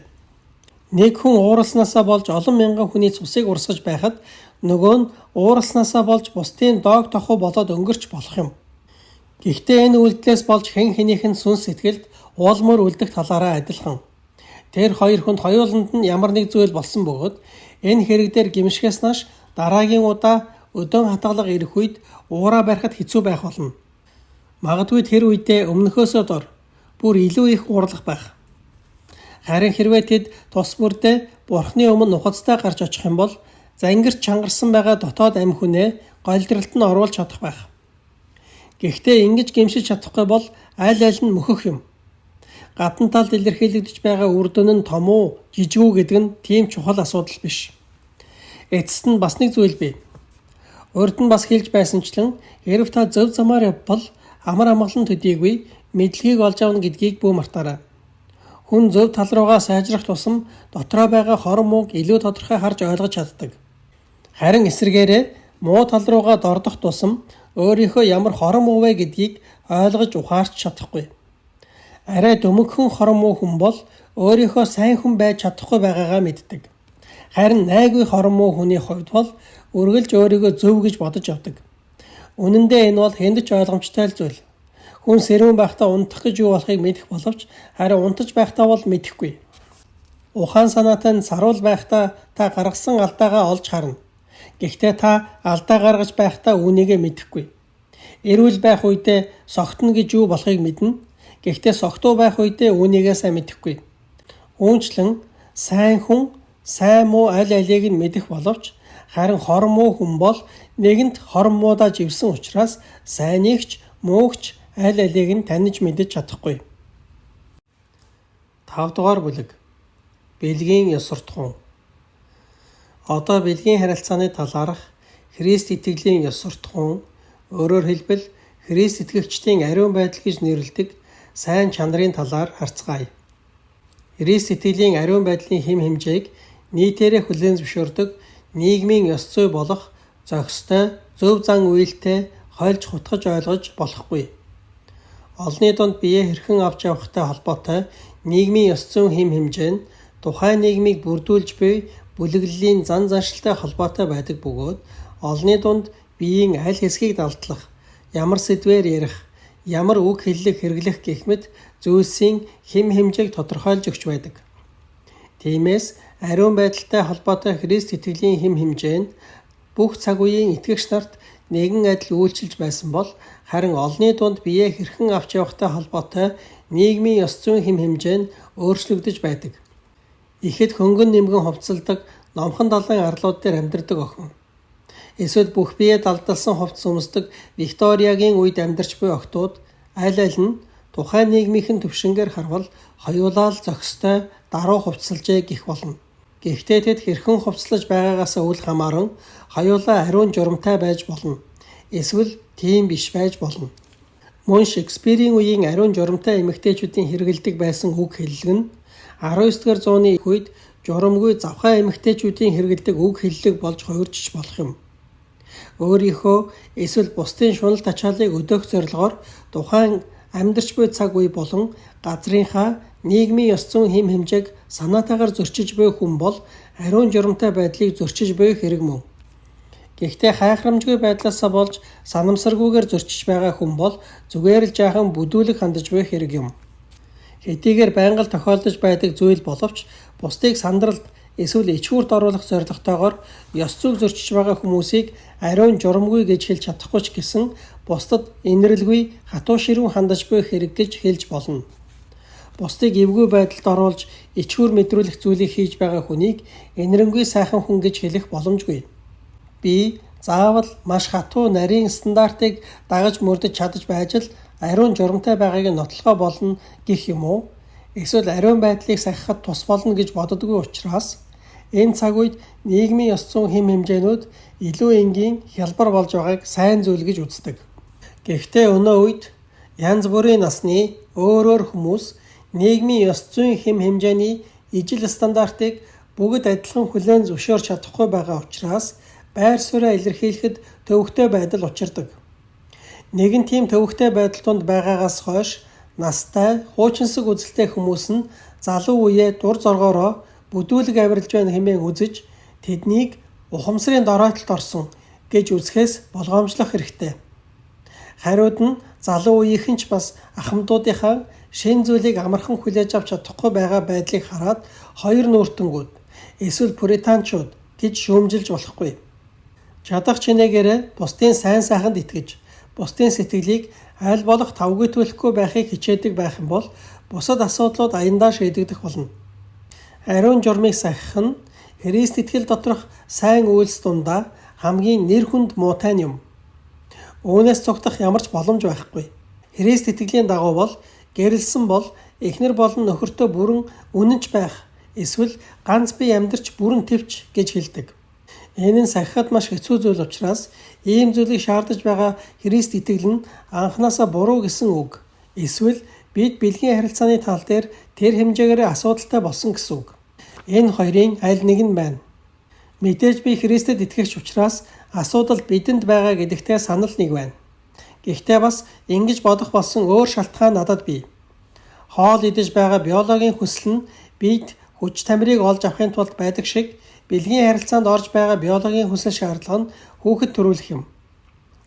Нэг хүн ууралснаасаа болж олон мянган хүний цусыг урсгаж байхад нөгөө нь ууралснаасаа болж бусдын доог тохуу болоод өнгөрч болох юм. Гэхдээ энэ үйлдэлээс болж хэн хэнийхэн сүнс сэтгэлд уулмөр үлдэх талаараа адилхан. Тэр хоёр хүнд хоёуланд нь ямар нэг зүйл болсон бөгөөд энэ хэрэг дээр гимшгээс нааш дараагийн удаа өдөөн хатгалга ирэх үед уураа барихад хэцүү байх болно. Магадгүй тэр үедээ өмнөхөөсөө дор бүр илүү их уурлах байх. Харин хэрвээ тэд тус бүрдээ бурхны өмнө нухацтай гарч очих юм бол зангирч чангарсан байгаа дотоод амь хүнээ голдролт нь оруулж чадах байх. Гэхдээ ингэж гэмшиж чадахгүй бол аль аль нь мөхөх юм. Гадна талд илэрхийлэгдэж байгаа үр дүн нь том уу, жижиг үү гэдэг нь тийм чухал асуудал биш. Эцэст нь бас нэг зүйл бий. Урд нь бас хэлж байсанчлан хэрв та зөв замаар явбал амар амгалан төдийгүй мэдлэгийг олж авна гэдгийг бүү мартаарай. Хүн зөв тал руугаа сайжрах тусам дотроо байгаа хорон мууг илүү тодорхой харж ойлгож чаддаг. Харин эсвэргээрээ муу тал руугаа дордох тусам өөрийнхөө ямар хорон муу вэ гэдгийг ойлгож ухаарч чадахгүй. Арай дөмөгхөн хорон муу хүн бол өөрийнхөө сайн хүн байж чадахгүй байгаагаа мэддэг. Харин найгүй хорон муу хүний хувьд бол үргэлж өөрийгөө зөв гэж бодож явдаг. Үнэн дээр энэ бол хэнд ч ойлгомжтой зүйл. Хүн сэрүүн байхдаа унтах гэж юу болохыг мэдэх боловч харин унтаж байхдаа бол мэдэхгүй. Ухаан санаатай нь саруул байхдаа та гаргасан алдаагаа олж харна. Гэхдээ та алдаа гаргаж байхдаа үүнийгээ мэдэхгүй. Эрүүл байх үедээ согтно гэж юу болохыг мэднэ. Гэхдээ согтуу байх үедээ үүнийгээ сайн мэдэхгүй. Үүнчлэн сайн хүн, сайн муу аль алийг нь мэдэх боловч харин хорон муу хүн бол нэгэнт хорон муудаа живсэн учраас сайныг муугч аль алийг нь таньж мэдэж чадахгүй. 5 дугаар бүлэг. Бэлгийн ёс суртахуун. Одоо бэлгийн харилцааны талаарх Христ итгэлийн ёс суртахуун, өөрөөр хэлбэл Христ итгэгчдийн ариун байдал гэж нэрлэдэг сайн чанарын талаар харцгаая. Христ итгэлийн ариун байдлын хэм хэмжээг нийтээрээ хүлээн зөвшөөрдөг нийгмийн ёс зүй болох зохистой, зөв зан үйлтэй хольж хутгаж ойлгож болохгүй. Олны дунд бие хэрхэн авч явахтай холбоотой нийгмийн ёс зүйн хэм хэмжээ нь тухайн нийгмийг бүрдүүлж буй бүлэглэлийн зан заншилтай холбоотой байдаг бөгөөд олны дунд биеийн аль хэсгийг далдлах, ямар сэдвээр ярих, ямар үг хэллэг хэрэглэх гэх мэт зүйлсийн хэм хэмжээг тодорхойлж өгч байдаг. Тиймээс ариун байдалтай холбоотой Христ итгэлийн хэм хэмжээ нь бүх цаг үеийн итгэгч нарт нэгэн адил үйлчилж байсан бол харин олны дунд бие хэрхэн авч явахтай холбоотой нийгмийн ёс зүйн хэм хэмжээ нь өөрчлөгдөж байдаг. Ихэд хөнгөн нэмгэн хувцалдаг номхон далайн арлууд дээр амьдардаг охин. Эсвэл бүх бие далдалсан хувцас өмсдөг Викториягийн үед амьдарч буй охтууд аль аль нь тухайн нийгмийнхэн төвшингээр харвал хоёулаа л зохистой даруй хувцалжээ гэх болно. Гэхдээ тэд хэрхэн хувцлаж байгаагаас үл хамааран хоёулаа ариун журамтай байж болно. Эсвэл тийм биш байж болно. Мөн Шекспирийн үеийн ариун журамтай эмэгтэйчүүдийн хэрэгэлдэг байсан үг хэллэг нь 19-р зууны үед журамгүй завхай эмэгтэйчүүдийн хэрэгэлдэг үг хэллэг болж хувирчж болох юм. Өөрийнхөө эсвэл бусдын шунал тачаалыг өдөөх зорилгоор тухайн амьдарч буй цаг үе болон газрынхаа нийгмийн ёс зүйн хэм хэмжээг санаатаагаар зөрчиж буй хүн бол ариун журамтай байдлыг зөрчиж буй хэрэг мөн. Гэхдээ хайхрамжгүй байдлаас болж санамсаргүйгээр зөрчиж байгаа хүн бол зүгээр л жаахан бүдүүлэг хандаж буй хэрэг юм. Хэдийгээр байнга л тохиолдож байдаг зүйл боловч бусдыг сандралд эсвэл ичгүүрт оруулах зорилготойгоор ёс зүйг зөрчиж байгаа хүмүүсийг ариун журамгүй гэж хэлж чадахгүй ч гэсэн бусдад инэрлгүй хатуу ширүүн хандаж буй хэрэг гэж хэлж болно. Бусдыг эвгүй байдалд оруулж ичгүүр мэдрүүлэх зүйлийг хийж байгаа хүнийг инэрэнгүй сайхан хүн гэж хэлэх боломжгүй. Би заавал маш хатуу нарийн стандартыг дагаж мөрдөж чадаж байж л ариун журамтай байгааг нь нотлохоо болно гэх юм уу? Эсвэл ариун байдлыг сахихад тус болно гэж боддоггүй учраас энэ цаг үед нийгмийн ёс зүйн хэм хэмжээнүүд илүү энгийн хялбар болж байгааг сайн зүйл гэж үздэг. Гэхдээ өнөө үед янз бүрийн насны өөр хүмүүс нийгмийн ёс зүйн хэм хэмжээний ижил стандартыг бүгд адилхан хүлээн зөвшөөрч чадахгүй байгаа учраас байр сууриа илэрхийлэхэд төвөгтэй байдал учирдаг. Нэгэн тийм төвөгтэй байдал донд байгаагаас хойш настай, хуучинсаг үзэлтэй хүмүүс нь залуу үеэ дур зоргоороо бүдүүлэг авирлж байна хэмээн үзэж тэднийг ухамсарын дороотолд орсон гэж үзэхээс болгоомжлох хэрэгтэй. Хариуд нь залуу үеийнхэн ч бас ахмадуудынхаа шин зүйлийг амархан хүлээж авч чадахгүй байгаа байдлыг хараад хоёр нүүртэнгүүд эсвэл пуританчууд гэж шүүмжилж болохгүй. Чадах чинээгээрээ бусдын сайн сайханд итгэж, бусдын сэтгэлийг аль болох тавгийтуулахгүй байхыг хичээдэг байх юм бол бусад асуудлууд аяндаа шийдэгдэх болно. Ариун журмыг сахих нь Христ итгэл доторх сайн үйлс дундаа хамгийн нэр хүнд муутай юм. Үүнээс цугтах ямар ч боломж байхгүй. Христ итгэлийн дагуу бол гэрэлсэн бол эхнэр болон нөхөртөө бүрэн үнэнч байх, эсвэл ганц бие амьдарч бүрэн тэвч гэж хэлдэг. Энэ нь сахихад маш хэцүү зүйл учраас ийм зүйлийг шаардаж байгаа Христ итгэл нь анханасаа буруу гэсэн үг. Эсвэл бид бэлгийн харилцааны тал дээр тэр хэмжээгээр асуудалтай болсон гэсэн үг. Энэ хоёрын аль нэг нь байна. Мэдээж би Христэд итгэгч учраас асуудал бидэнд байгаа гэдэгтээ санал нэг байна. Гэхдээ бас ингэж бодох болсон өөр шалтгаан надад бий. Хоол идэж байгаа биологийн хүсэл нь бид хүч тамирыг олж авахын тулд байдаг шиг бэлгийн харилцаанд орж байгаа биологийн хүсэл шаардлага нь хүүхэд төрүүлэх юм.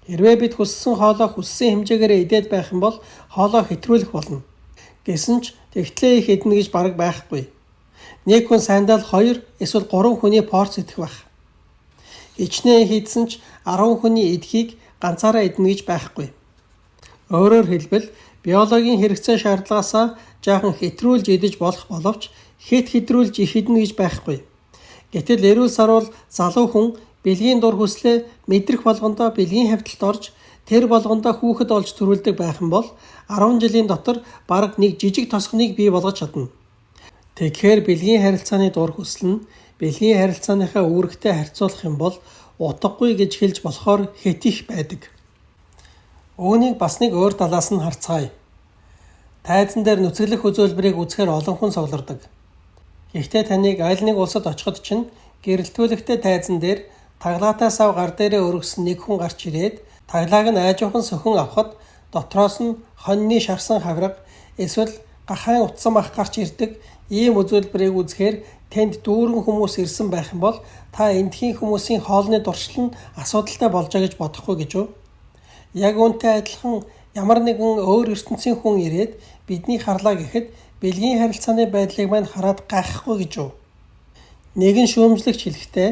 Хэрвээ бид хүссэн хоолоо хүссэн хэмжээгээр идээд байх юм бол хоолоо хэтрүүлэх болно. Гэсэн ч тэгтлээ их идэнэ гэж бараг байхгүй. Нэг хүн сайндаа 2 эсвэл 3 хүний порц идэх байх. Хичнээн хийдсэн ч 10 хүний эдхийг ганцаараа идэнэ гэж байхгүй. Өөрөөр хэлбэл биологийн хэрэгцээ шаардлагаасаа жаахан хэтрүүлж идэж болох боловч хэтрүүлж их идэнэ гэж байхгүй. Гэтэл эрүүл сарвал залуу хүн бэлгийн дур хүслээ мэдрэх болгондоо бэлгийн хавталд орж тэр болгондоо хүүхэд олж төрүүлдэг байх юм бол 10 жилийн дотор бараг нэг жижиг тосгоныг бий болгож чадна. Тэгэхээр бэлгийн харилцааны дур хүсэл нь бэлгийн харилцааныхаа үүрэгтэй харьцуулах юм бол утгагүй гэж хэлж болохоор хэд их байдаг. Үүнийг бас нэг өөр талаас нь харцгаая. Тайзан дээр нүцгэлэх үзүүлбэрийг үзэхээр олон хүн соглордог. Гэхдээ таныг аль нэг улсад очиход чинь гэрэлтүүлэгтэй тайзан дээр таглаатай сав гар дээрээ өргөсөн нэг хүн гарч ирээд таглааг нь айжуухан сөхөн авахад дотроос нь хоньны шарсан хавраг эсвэл гахайн утсан мах гарч ирдэг ийм үзүүлбэрийг үзэхээр тэнд дүүрэн хүмүүс ирсэн байх юм бол та эндхийн хүмүүсийн хоолны дуршил нь асуудалтай болжээ гэж бодохгүй гэж үү? Яг үүнтэй адилхан ямар нэгэн өөр ертөнцийн хүн ирээд бидний харлаа гэхэд бэлгийн харилцааны байдлыг мань хараад гайхахгүй гэж үү? Нэгэн шүүмжлэгч хэлэхдээ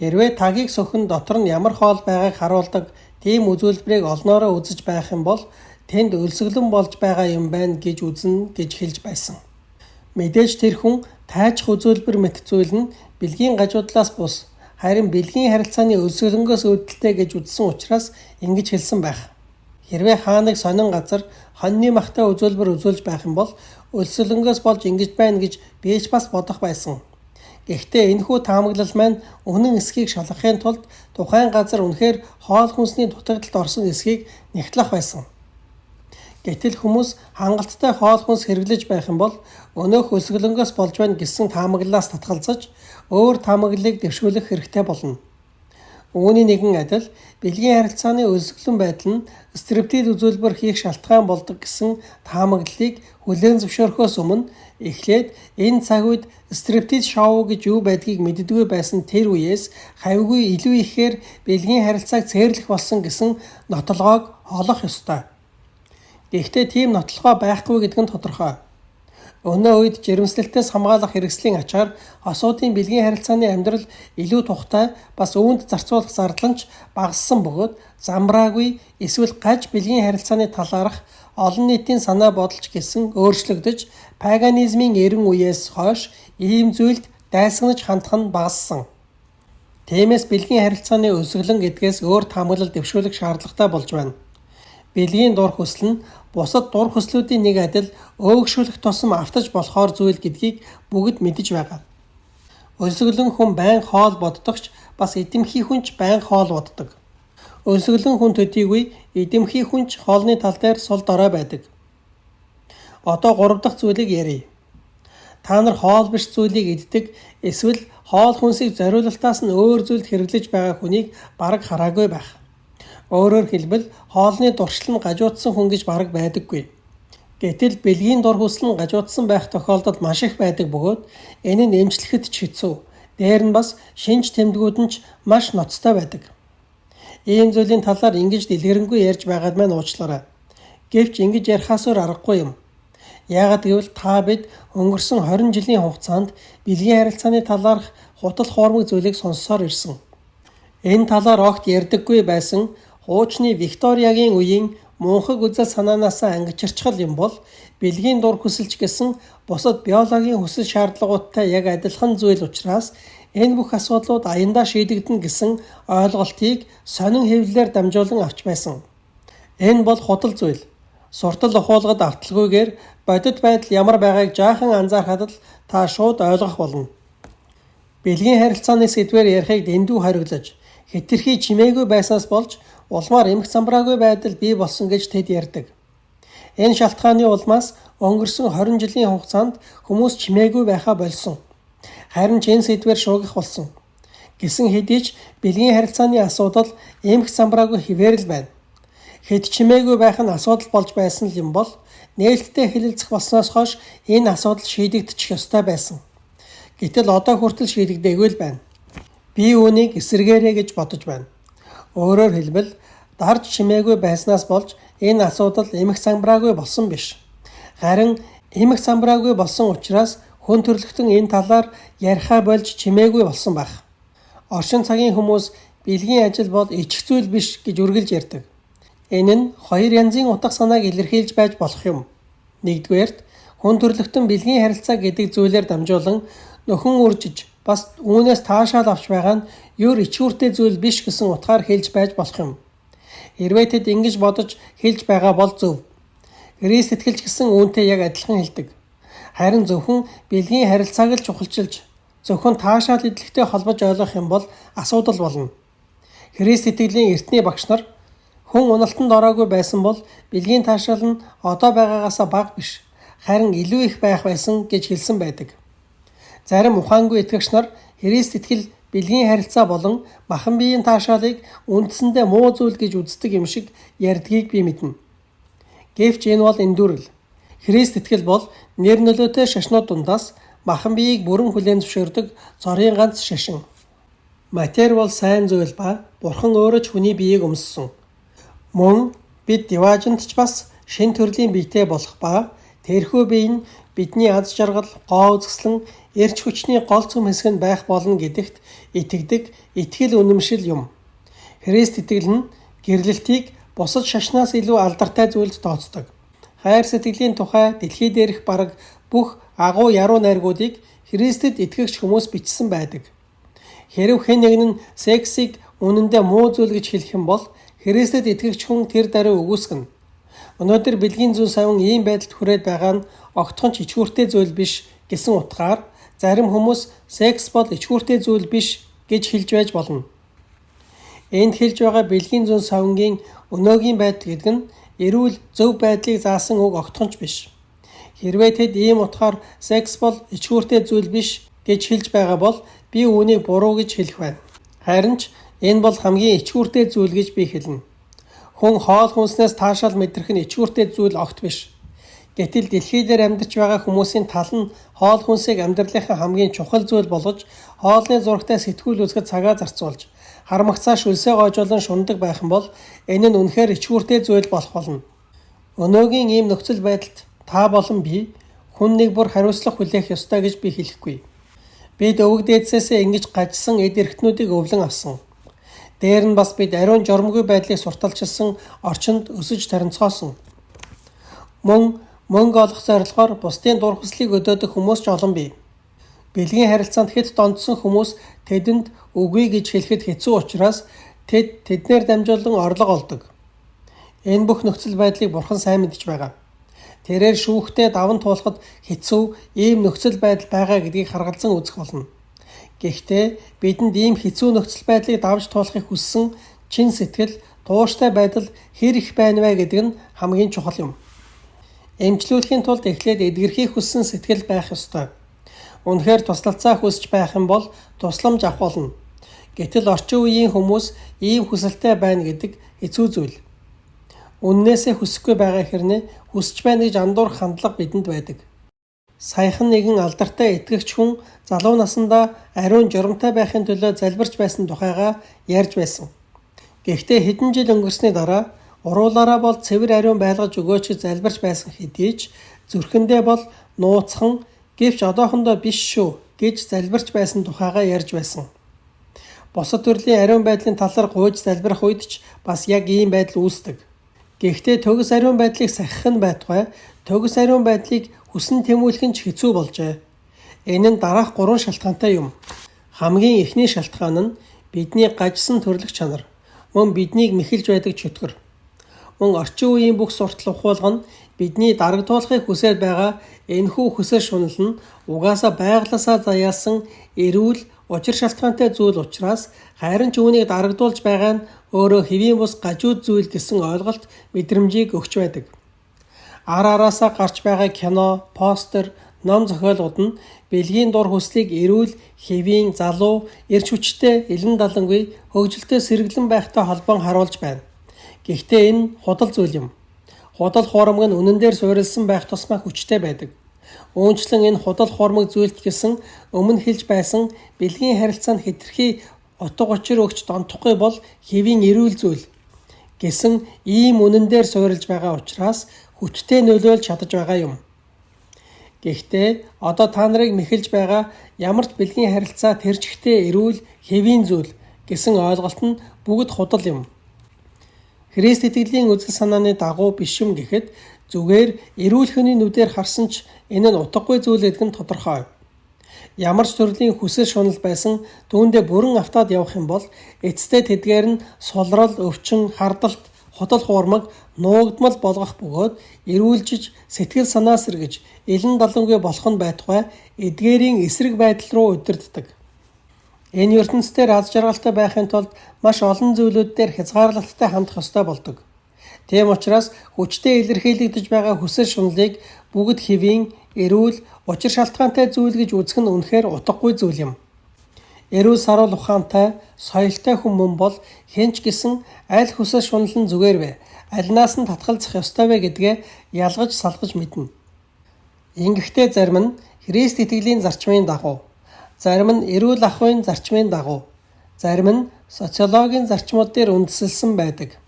хэрвээ тагийг сөхөн дотор нь ямар хоол байгааг харуулдаг тийм үзүүлбэрийг олноороо үзэж байх юм бол тэнд өлсгөлөн болж байгаа юм байна гэж үзнэ гэж хэлж байсан. Мэдээж тэр хүн тайчих үзүүлбэр мэт зүйл нь бэлгийн гажуудлаас бус харин бэлгийн харилцааны өлсгөлөнгөөс үүдэлтэй гэж үзсэн учраас ингэж хэлсэн байх. Хэрвээ хааныг сонин газар хоньны махтай үзүүлбэр үзүүлж байх юм бол өлсгөлөнгөөс болж ингэж байна гэж би ч бас бодох байсан. Гэхдээ энэхүү таамаглал маань үнэн эсхийг шалгахын тулд тухайн газар үнэхээр хоол хүнсний дутагдлалд орсон эсхийг нягтлах байсан. Гэтэл хүмүүс хангалттай хоол хүнс хэрэглэж байх юм бол өнөөх өсгөлөнгөөс болж байна гэсэн таамаглалаас татгалзаж өөр таамаглалыг дэвшүүлэх хэрэгтэй болно. Үүний нэгэн адил бэлгийн харилцааны өсгөлөн байдал нь стриптиз үзүүлбэр хийх шалтгаан болдог гэсэн таамаглалыг хүлээн зөвшөөрөхөөс өмнө эхлээд энэ цаг үед стриптиз шоу гэж юу байдгийг мэддэггүй байсан тэр үеэс хавьгүй илүү ихээр бэлгийн харилцааг цээрлэх болсон гэсэн нотолгоог олох ёстой. Гэхдээ тийм нотолгоо байхгүй гэдэг нь тодорхой. Өнөө үед жирэмслэлтээс хамгаалах хэрэгслийн ачаар хосуудын бэлгийн харилцааны амьдрал илүү тухтай бас үүнд зарцуулах зардал нь багассан бөгөөд замбраагүй эсвэл гаж бэлгийн харилцааны талаарх олон нийтийн санаа бодолч гэсэн өөрчлөгдөж паганизмын эрен үеэс хойш ийм зүйлд дайсагнаж хандах нь багассан. Тиймээс бэлгийн харилцааны өсгөлөн гэдгээс өөр таамаглал дэвшүүлэх шаардлагатай болж байна. Бэлгийн дур хүсэл нь бусад дур хүслүүдийн нэг адил өөгшүүлэх тусам автаж болохоор зүйл гэдгийг бүгд мэдэж байгаа. Өсгөлөн хүн байн хоол боддогч бас эдэмхий хүнч байн хоол боддог. Өсгөлөн хүн төдийгүй эдэмхий хүнч хоолны тал дээр сул дорой байдаг. Одоо 3 дахь зүйлийг ярив. Та нар хоол биш зүйлийг иддэг эсвэл хоол хүнсийг зориулалтаас нь өөр зүйлд хэрэглэж байгаа хүнийг бараг хараагүй байх. Өөрөөр хэлбэл хоолны дуршил нь гажуудсан хүн гэж бараг байдаггүй. Гэтэл бэлгийн дур хүсэл нь гажуудсан байх тохиолдол маш их байдаг бөгөөд энэ нь эмчлэхэд ч хэцүү. Дээр нь бас шинж тэмдгүүд нь ч маш ноцтой байдаг. Ийм зүйлийн талаар ингэж дэлгэрэнгүй ярьж байгаад маань уучлаарай. Гэвч ингэж ярихаас өөр аргагүй юм. Яагаад гэвэл та бид өнгөрсөн 20 жилийн хугацаанд бэлгийн харилцааны талаарх хутал хуурмаг зүйлийг сонссоор ирсэн. Энэ талаар огт ярьдаггүй байсан хуучны Викториягийн үеийн мунхаг үзэл санаанаас ангичирчгал юм бол бэлгийн дур хүсэлч гэсэн бусад биологийн хүсэл шаардлагуудтай яг адилхан зүйл учраас энэ бүх асуудлууд аяндаа шийдэгдэнэ гэсэн ойлголтыг сонин хэвлэлээр дамжуулан авч байсан. Энэ бол худал зүйл. Суртал ухуулгад авталгүйгээр бодит байдал ямар байгааг жаахан анзаархад л та шууд ойлгох болно. Бэлгийн харилцааны сэдвээр ярихыг дэндүү хориглож хэтэрхий чимээгүй байсаас болж улмаар эмх замбраагүй байдал бий болсон гэж тэд ярьдаг. Энэ шалтгааны улмаас өнгөрсөн 20 жилийн хугацаанд хүмүүс чимээгүй байхаа болсон. Харин ч энэ сэдвээр шуугих болсон. Гэсэн хэдий ч бэлгийн харилцааны асуудал эмх замбраагүй хിവэр л байна. Хэд чимээгүй байх нь асуудал болж байсан юм бол нээлттэй хэлэлцэх болсноос хойш энэ асуудал шийдэгдчих ёстой байсан. Гэтэл одоо хүртэл шийдэгдээгүй л байна. Би үүнийг эсэргээрээ гэж бодож байна. Өөрөөр хэлбэл дарж чимээгүй байснаас болж энэ асуудал эмх замбраагүй болсон биш. Харин эмх замбраагүй болсон учраас хүн төрлөختөн энэ талаар ярихаа болж чимээгүй болсон байх. Орчин цагийн хүмүүс бэлгийн ажил бол ичих зүйл биш гэж үргэлж ярьдаг. Энэ нь хоёр янзын утга санааг илэрхийлж байж болох юм. Нэгдүгээрт хүн төрлөختөн бэлгийн харилцаа гэдэг зүйлээр дамжуулан нөхөн үржиж бас үүнээс таашаал авч байгаа нь ёр ичүүртэй зүйл биш гэсэн утгаар хэлж байж болох юм. Хэрвээ тэд ингэж бодож хэлж байгаа бол зөв. Христ итгэлч гэсэн үүнтэй яг адилхан хэлдэг. Харин зөвхөн бэлгийн харилцааг л чухалчилж, зөвхөн таашаал идэлхтэй холбож ойлгох юм бол асуудал болно. Христ итгэлийн эртний багш нар хүн уналтанд ороогүй байсан бол бэлгийн таашаал нь одоо байгаагаасаа бага биш, харин илүү их байх байсан гэж хэлсэн байдаг. Зарим ухаангүй итгэгч нар Христ итгэл бэлгийн харилцаа болон махан биеийн таашаалыг үндсэндээ муу зүйл гэж үздэг юм шиг ярьдгийг би мэднэ. Гэвч энэ бол эндүрэл. Христ итгэл бол нэр нөлөөтэй шашнууд дундаас махан биеийг бүрэн хүлээн зөвшөөрдөг цорын ганц шашин. Матер бол сайн зүйл ба Бурхан өөрөө ч хүний биеийг өмссөн. Мөн бид диваажинд ч бас шин төрлийн биетэй болох ба тэрхүү бие нь бидний аз жаргал, гоо үзэсгэлэн, эрч хүчний гол цөм хэсэг нь байх болно гэдэгт итгэдэг итгэл үнэмшил юм. Христ итгэл нь гэрлэлтийг бусад шашнаас илүү алдартай зүйлд тооцдог. Хайр сэтгэлийн тухай дэлхий дээрх бараг бүх агуу яруу найргуудыг Христэд итгэгч хүмүүс бичсэн байдаг. Хэрв хэн нэг нь сексийг үнэндээ муу зүйл гэж хэлэх юм бол Христэд итгэгч хүн тэр даруй үгүйсгэнэ. Өнөөдөр бэлгийн зүүн савин ийм байдалд хүрээд байгаа нь огтхон ч ичгүүртэй зүйл биш гэсэн утгаар зарим хүмүүс секс бол ичгүүртэй зүйл биш гэж хэлж байж болно. Энд хэлж байгаа бэлгийн зүүн совингийн өнөөгийн байдал гэдэг нь эрүүл зөв байдлыг заасан үг огтхонч биш. Хэрвээ тэд ийм утгаар секс бол ичгүүртэй зүйл биш гэж хэлж байгаа бол би үүнийг буруу гэж хэлэх байна. Харин ч энэ бол хамгийн ичгүүртэй зүйл гэж би хэлнэ. Хүн хоол хүнснээс таашаал мэдрэх нь ичгүүртэй зүйл огт биш. Гэтэл дэлхий дээр амьдарч байгаа хүмүүсийн тал нь хоол хүнсийг амьдралынхаа хамгийн чухал зүйл болгож, хоолны зурагтай сэтгүүл үүсгэж цагаа зарцуулж, харамгацаа шүлсээ гойжуулан шундаг байх юм бол энэ нь үнэхээр ичгүүртэй зүйл болох болно. Өнөөгийн ийм нөхцөл байдалд та болон би хүн нэг бүр хариуцлага хүлээх ёстой гэж би хэлэхгүй. Бид өвөг дээдсээсээ ингэж гажсан эд эрхтнүүдийг өвлөн авсан. Дээр нь бас бид ариун журамгүй байдлыг сурталчилсан орчинд өсөж таринцгоосон. Мөнгө олох зорилгоор бусдын дур хүслийг өдөөдөх хүмүүс ч олон бий. Бэлгийн харилцаанд хэд дондсон хүмүүс тэдэнд үгүй гэж хэлэхэд хэцүү учраас тэднэр дамжуулан орлого олдог. Энэ бүх нөхцөл байдлыг Бурхан сайн мэдж байгаа. Тэрээр шүүхтээ даван туулахад хэцүү ийм нөхцөл байдал байгаа гэдгийг харгалзан үзэх болно. Гэхдээ бидэнд ийм хэцүү нөхцөл байдлыг давж туулахыг хүссэн чин сэтгэл, тууштай байдал хэр их байна вэ гэдэг нь хамгийн чухал юм. Эмчлүүлэхийн тулд эхлээд эдгэрхийг хүссэн сэтгэл байх ёстой. Үнэхээр туслалцаа хүсэж байх юм бол тусламж авах болно. Гэтэл орчин үеийн хүмүүс ийм хүсэлтэй байна гэдэг хэцүү зүйл. Үннээсээ хүсэхгүй байгаа хэрнээ хүсэж байна гэж андуурах хандлага бидэнд байдаг. Саяхан нэгэн алдартай итгэгч хүн залуу насндаа ариун журамтай байхын төлөө залбирч байсан тухайгаа ярьж байсан. Гэхдээ хэдэн жил өнгөрсний дараа уруулаараа бол цэвэр ариун байлгаж өгөөч гэж залбирч байсан хэдий ч зүрхэндээ бол нууцхан гэвч одоохондоо биш шүү гэж залбирч байсан тухайгаа ярьж байсан. Бусад төрлийн ариун байдлын талаар гуйж залбирах үед ч бас яг ийм байдал үүсдэг. Гэхдээ төгс ариун байдлыг сахих нь байтугай төгс ариун байдлыг хүсэн тэмүүлэх нь ч хэцүү болжээ. Энэ нь дараах 3 шалтгаантай юм. Хамгийн эхний шалтгаан нь бидний гажсан төрлөх чанар. Мөн биднийг мэхэлж байдаг чөтгөр. Мөн орчин үеийн бүх суртал ухуулга нь бидний дарагдуулахыг хүсэж байгаа энэхүү хүсэл шунал нь угаасаа байглаасаа заяасан эрүүл учир шалтгаантай зүйл учраас харин ч үүнийг дарагдуулж байгаа нь өөрөө хэвийн бус гажууд зүйл гэсэн ойлголт мэдрэмжийг өгч байдаг. Араасаа гарч байгаа кино, постэр, ном зохиолууд нь бэлгийн дур хүслийг эрүүл, хэвийн, залуу, эрч хүчтэй, элен далангүй, хөгжилтэй сэргэлэн байхтай холбоон харуулж байна. Гэхдээ энэ худал зүйл юм. Худал хуурмаг нь үнэн дээр суурилсан байх тусмаа хүчтэй байдаг. Үүнчлэн энэ худал хуурмаг зүйлт гэсэн өмнө хэлж байсан бэлгийн харилцаанд хэтэрхий утга учир өгч донтохгүй бол хэвийн эрүүл зүйл гэсэн ийм үнэн дээр суурилж байгаа учраас хүчтэй нөлөөлж чадаж байгаа юм. Гэхдээ одоо та нарыг мэхэлж байгаа ямар ч бэлгийн харилцаа тэрчгтэй эрүүл хэвийн зүйл гэсэн ойлголт нь бүгд худал юм. Христ итгэлийн үзэл санааны дагуу биш юм гэхэд зүгээр эрүүл хүний нүдээр харсан ч энэ нь утгагүй зүйл гэдэг нь тодорхой. Ямар ч төрлийн хүсэл шунал байсан түүндээ бүрэн автаад явах юм бол эцэстээ тэдгээр нь сулрал, өвчин, хардалт, худал хуурмаг, нуугдмал болгох бөгөөд эрүүлжиж сэтгэл санаа сэргэж элен далангүй болох нь байтугай эдгээрийн эсрэг байдал руу удирддаг. Энэ ертөнцийн аз жаргалтай байхын тулд маш олон зүйлүүд дээр хязгаарлалттай хандах ёстой болдог. Тийм учраас хүчтэй илэрхийлэгдэж байгаа хүсэл шуналыг бүгд хэвийн, эрүүл, учир шалтгаантай зүйл гэж үзэх нь үнэхээр утгагүй зүйл юм. Эрүүл саруул ухаантай, соёлтой хүмүүс бол хэнч гисэн аль хүсэл шунал нь зүгээр вэ? Альнаас нь татгалзах ёстой вэ гэдгээ ялгаж салгаж мэднэ. Ингэхдээ зарим нь Христ итгэлийн зарчмын дагуу, зарим нь эрүүл ахуйн зарчмын дагуу, зарим нь социологийн зарчмууд дээр үндэслэсэн байдаг.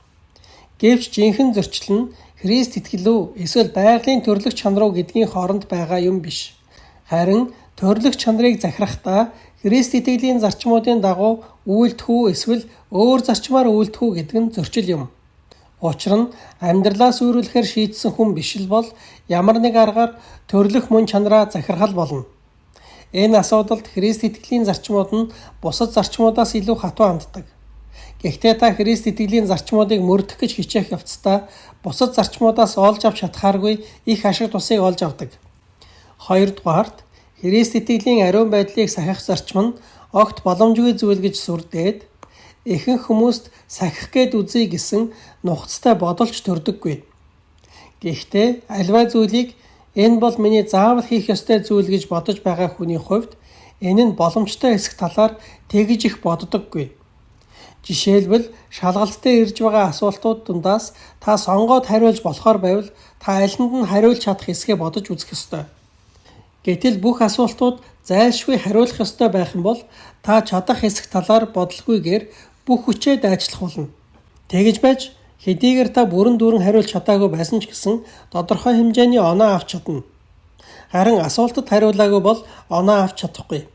Гэвч жинхэнэ зөрчил нь Христ итгэл үү эсвэл байгалийн төрлөх чанар уу гэдгийн хооронд байгаа юм биш. Харин төрлөх чанарыг захирахдаа Христ итгэлийн зарчмуудын дагуу үйлдэх үү эсвэл өөр зарчмаар үйлдэх үү гэдэг нь зөрчил юм. Учир нь амьдралаас үүрүүлэхээр шийдсэн хүн биш л бол ямар нэг аргаар төрлөх мөн чанараа захирхал болно. Энэ асуудалд Христ итгэлийн зарчмууд нь бусад зарчмуудаас илүү хатуу ханддаг. Гэхдээ та Христ итгэлийн зарчмуудыг мөрдөх гэж хичээх явцдаа бусад зарчмуудаас олж авч чадхааргүй их ашиг тусыг олж авдаг. Хоёрдугаарт Христ итгэлийн ариун байдлыг сахих зарчим нь огт боломжгүй зүйл гэж сүрдээд ихэнх хүмүүст сахих гээд үзье гэсэн нухацтай бодолч төрдөггүй. Гэхдээ альва зүйлийг энэ бол миний заавал хийх ёстой зүйл гэж бодож байгаа хүний хувьд энэ нь боломжтой хэсэг талаар тэгж их боддоггүй. Жишээлбэл шалгалтад ирж байгаа асуултууд дундаас та сонгоод хариулж болохоор байвал та алинд нь хариулж чадах хэсгээ бодож үзэх ёстой. Гэтэл бүх асуултууд зайлшгүй хариулах ёстой байх юм бол та чадах хэсэг талаар бодлогүйгээр бүх хүчээд ажиллах болно. Тэгж байж хэдийгээр та бүрэн дүүрэн хариулж чадаагүй байсан ч гэсэн тодорхой хэмжээний оноо авч чадна. Харин асуултад хариулаагүй бол оноо авч чадахгүй.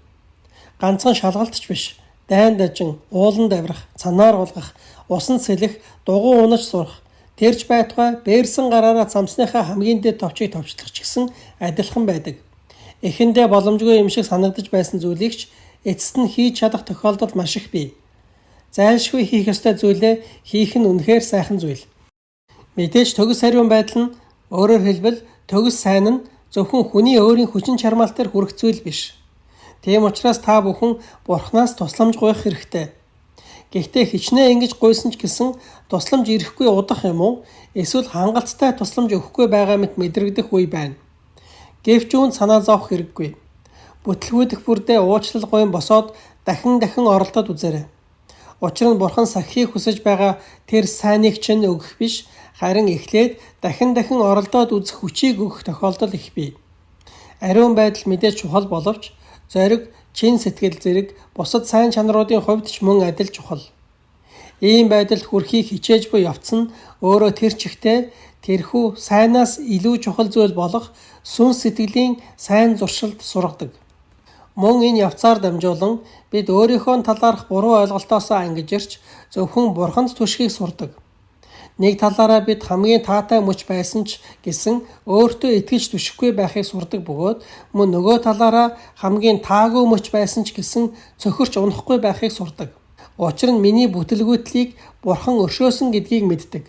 Ганцхан шалгалтч биш. Дайн дажин, ууланд авирах, цанаар уулгах, усанд сэлэх, дугуй унаж сурах, тэрж байтугай бээрсэн гараараа цамсныхаа хамгийн дээд товчийг товчлох ч гэсэн адилхан байдаг. Эхэндээ боломжгүй юм шиг санагдаж байсан зүйлийг ч эцэст нь хийж чадах тохиолдол маш их бий. Зайлшгүй хийх ёстой зүйлээ хийх нь үнэхээр сайхан зүйл. Мэдээж төгс ариун байдал нь өөрөөр хэлбэл төгс сайн нь зөвхөн хүний өөрийн хүчин чармаал дээр хүрэх зүйл биш. Тийм учраас та бүхэн Бурханаас тусламж гуйх хэрэгтэй. Гэхдээ хичнээн ингэж гуйсан ч гэсэн тусламж ирэхгүй удах юм уу? Эсвэл хангалттай тусламж өгөхгүй байгаа мэт мэдрэгдэх үе байна. Гэвч үүнд санаа зовох хэрэггүй. Бүтлгүүдэх бүрдээ уучлал гуйн босоод дахин оролдоод үзээрэй. Учир нь Бурхан сахихыг хүсэж байгаа тэр сайныг чинь өгөх биш, харин эхлээд дахин оролдоод үзэх хүчийг өгөх тохиолдол их бий. Ариун байдал мэдээж чухал боловч зориг, чин сэтгэл зэрэг бусад сайн чанаруудын хувьд ч мөн адил чухал. Ийм байдалд хүрэхийг хичээж буй явцсан өөрөө тэр чигтээ тэрхүү сайнаас илүү чухал зүйл болох сүнс сэтгэлийн сайн зуршилд сургадаг. Мөн энэ явцаар дамжуулан бид өөрийнхөө талаарх буруу ойлголтоос ангиж ирч зөвхөн Бурханд түшхийг сурдаг. Нэг талаараа бид хамгийн таатай мөч байсан ч гэсэн өөртөө итгэж түшихгүй байхыг сурдаг бөгөөд мөн нөгөө талаараа хамгийн таагүй мөч байсан ч гэсэн цөхөрч унахгүй байхыг сурдаг. Учир нь миний бүтлгүүтлийг Бурхан өршөөсөн гэдгийг мэддэг.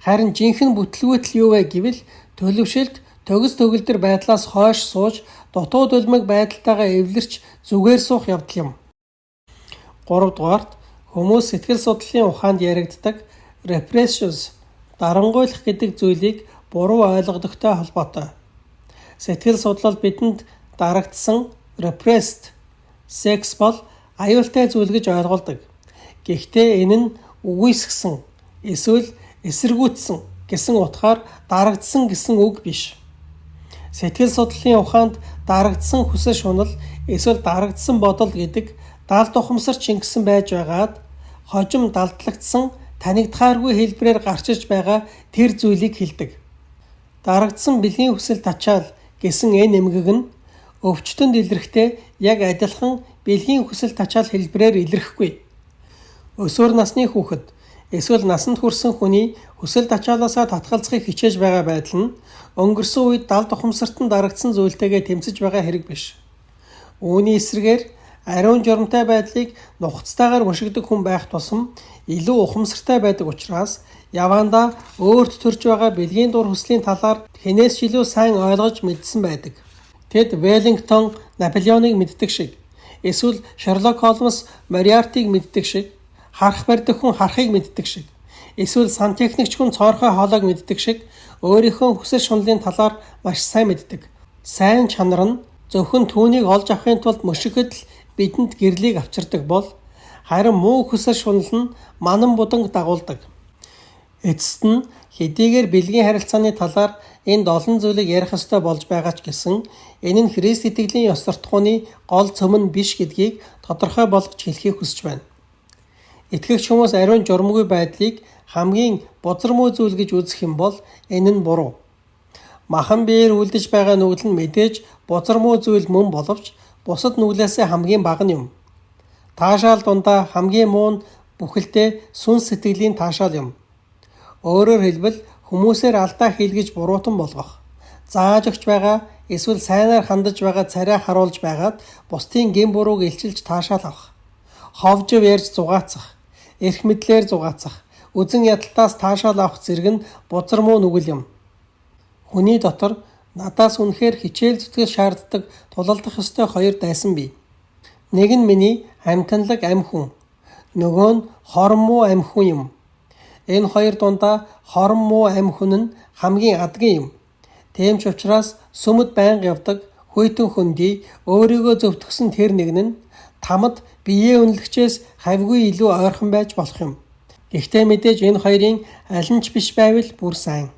Харин жинхэнэ бүтлгүүтл юу вэ гэвэл төлөвшөлт төгс төгөлдөр байдлаас хойш сууж дутууд улмаг байдалтайгаа эвлэрч зүгээр суух явдал юм. 3 дугаарт хүмүүс сэтгэл судлалын ухаанд яригддаг repressions дарангуйлах гэдэг зүйлийг буруу ойлгодогтой холбоотой. Сэтгэл судлал бидэнд дарагдсан repressed sex бол аюултай зүйл гэж ойлгодог. Гэхдээ энэ нь үгүйсгсэн эсвэл эсэргүүцсэн гэсэн утгаар дарагдсан гэсэн үг биш. Сэтгэл судлалын ухаанд дарагдсан хүсэл шунал эсвэл дарагдсан бодол гэдэг далд ухамсар чингсэн байж байгаад хожим далдлагдсан танигдахааргүй хэлбэрээр гарч иж байгаа тэр зүйлийг хэлдэг. Дарагдсан бэлгийн хүсэл тачаал гэсэн энэ эмгэг нь өвчтөнд илэрхтэй яг адилхан бэлгийн хүсэл тачаал хэлбэрээр илэрхгүй. Өсвөр насны хүүхэд эсвэл насанд хүрсэн хүний хүсэл тачаалаасаа татгалзахыг хичээж байгаа байдал нь өнгөрсөн үед далд ухамсарт нь дарагдсан зүйлтэйгээ тэмцэж байгаа хэрэг биш. Үүний эсрэгээр ариун журамтай байдлыг нухацтайгаар мушигддаг хүн байх тусам илүү ухамсартай байдаг учраас явандаа өөрт төрж байгаа бэлгийн дур хүслийн талаар хинээс ч илүү сайн ойлгож мэдсэн байдаг. Тэд Веллингтон Наполеоныг мэддэг шиг, эсвэл Шерлок Холмс Мориартиг мэддэг шиг, харах барьдаг хүн харахыг мэддэг шиг, эсвэл сантехникч хүн цоорхой хоолойг мэддэг шиг өөрийнхөө хүсэл шунлын талаар маш сайн мэддэг. Сайн чанар нь зөвхөн түүнийг олж авахын тулд мушигд л бидэнд гэрлийг авчирдаг бол харин муу хүсэл шунал нь манан буданг дагуулдаг. Эцэст нь хэдийгээр бэлгийн харилцааны талаар энд олон зүйлийг ярих ёстой болж байгаа ч гэсэн энэ нь Христ итгэлийн ёс суртахууны гол цөмөн биш гэдгийг тодорхой болгож хэлхийг хүсэж байна. Итгэгч хүмүүс ариун журмгүй байдлыг хамгийн бузар муу зүйл гэж үзэх юм бол энэ нь буруу. Махан биеэр үлдэж байгаа нүгэл нь мэдээж бузар муу зүйл мөн боловч бусад нүглээсээ хамгийн бага юм. Таашаал дундаа хамгийн муу нь бүхэлдээ сүнс сэтгэлийн таашаал юм. Өөрөөр хэлбэл хүмүүсээр алдаа хийлгэж буруутан болгох, зааж өгч байгаа эсвэл сайнаар хандаж байгаа царай харуулж байгаад бусдын гэм бурууг илчилж таашаал авах, ховжив ярьж зугаацах, эрх мэдлэр зугаацах, үзэн ядалтаас таашаал авах зэрэг нь бузар муу нүгэл юм. Хүний дотор Надаас үнэхээр хичээл зүтгэл шаарддаг тулалдах ёстой хоёр дайсан бий. Нэг нь миний амьтанлаг амь хүн, нөгөө нь хорон муу амь хүн юм. Энэ хоёр дундаа хорон муу амь хүн нь хамгийн адгийн юм. Тийм ч учраас сүмд байнга явдаг хүйтэн хөндий өөрийгөө зөвтгсөн тэр нэгэн нь тамад биеэ үнэлэгчээс хавьгүй илүү ойрхон байж болох юм. Гэхдээ мэдээж энэ хоёрын аль нь ч биш байвал бүр сайн.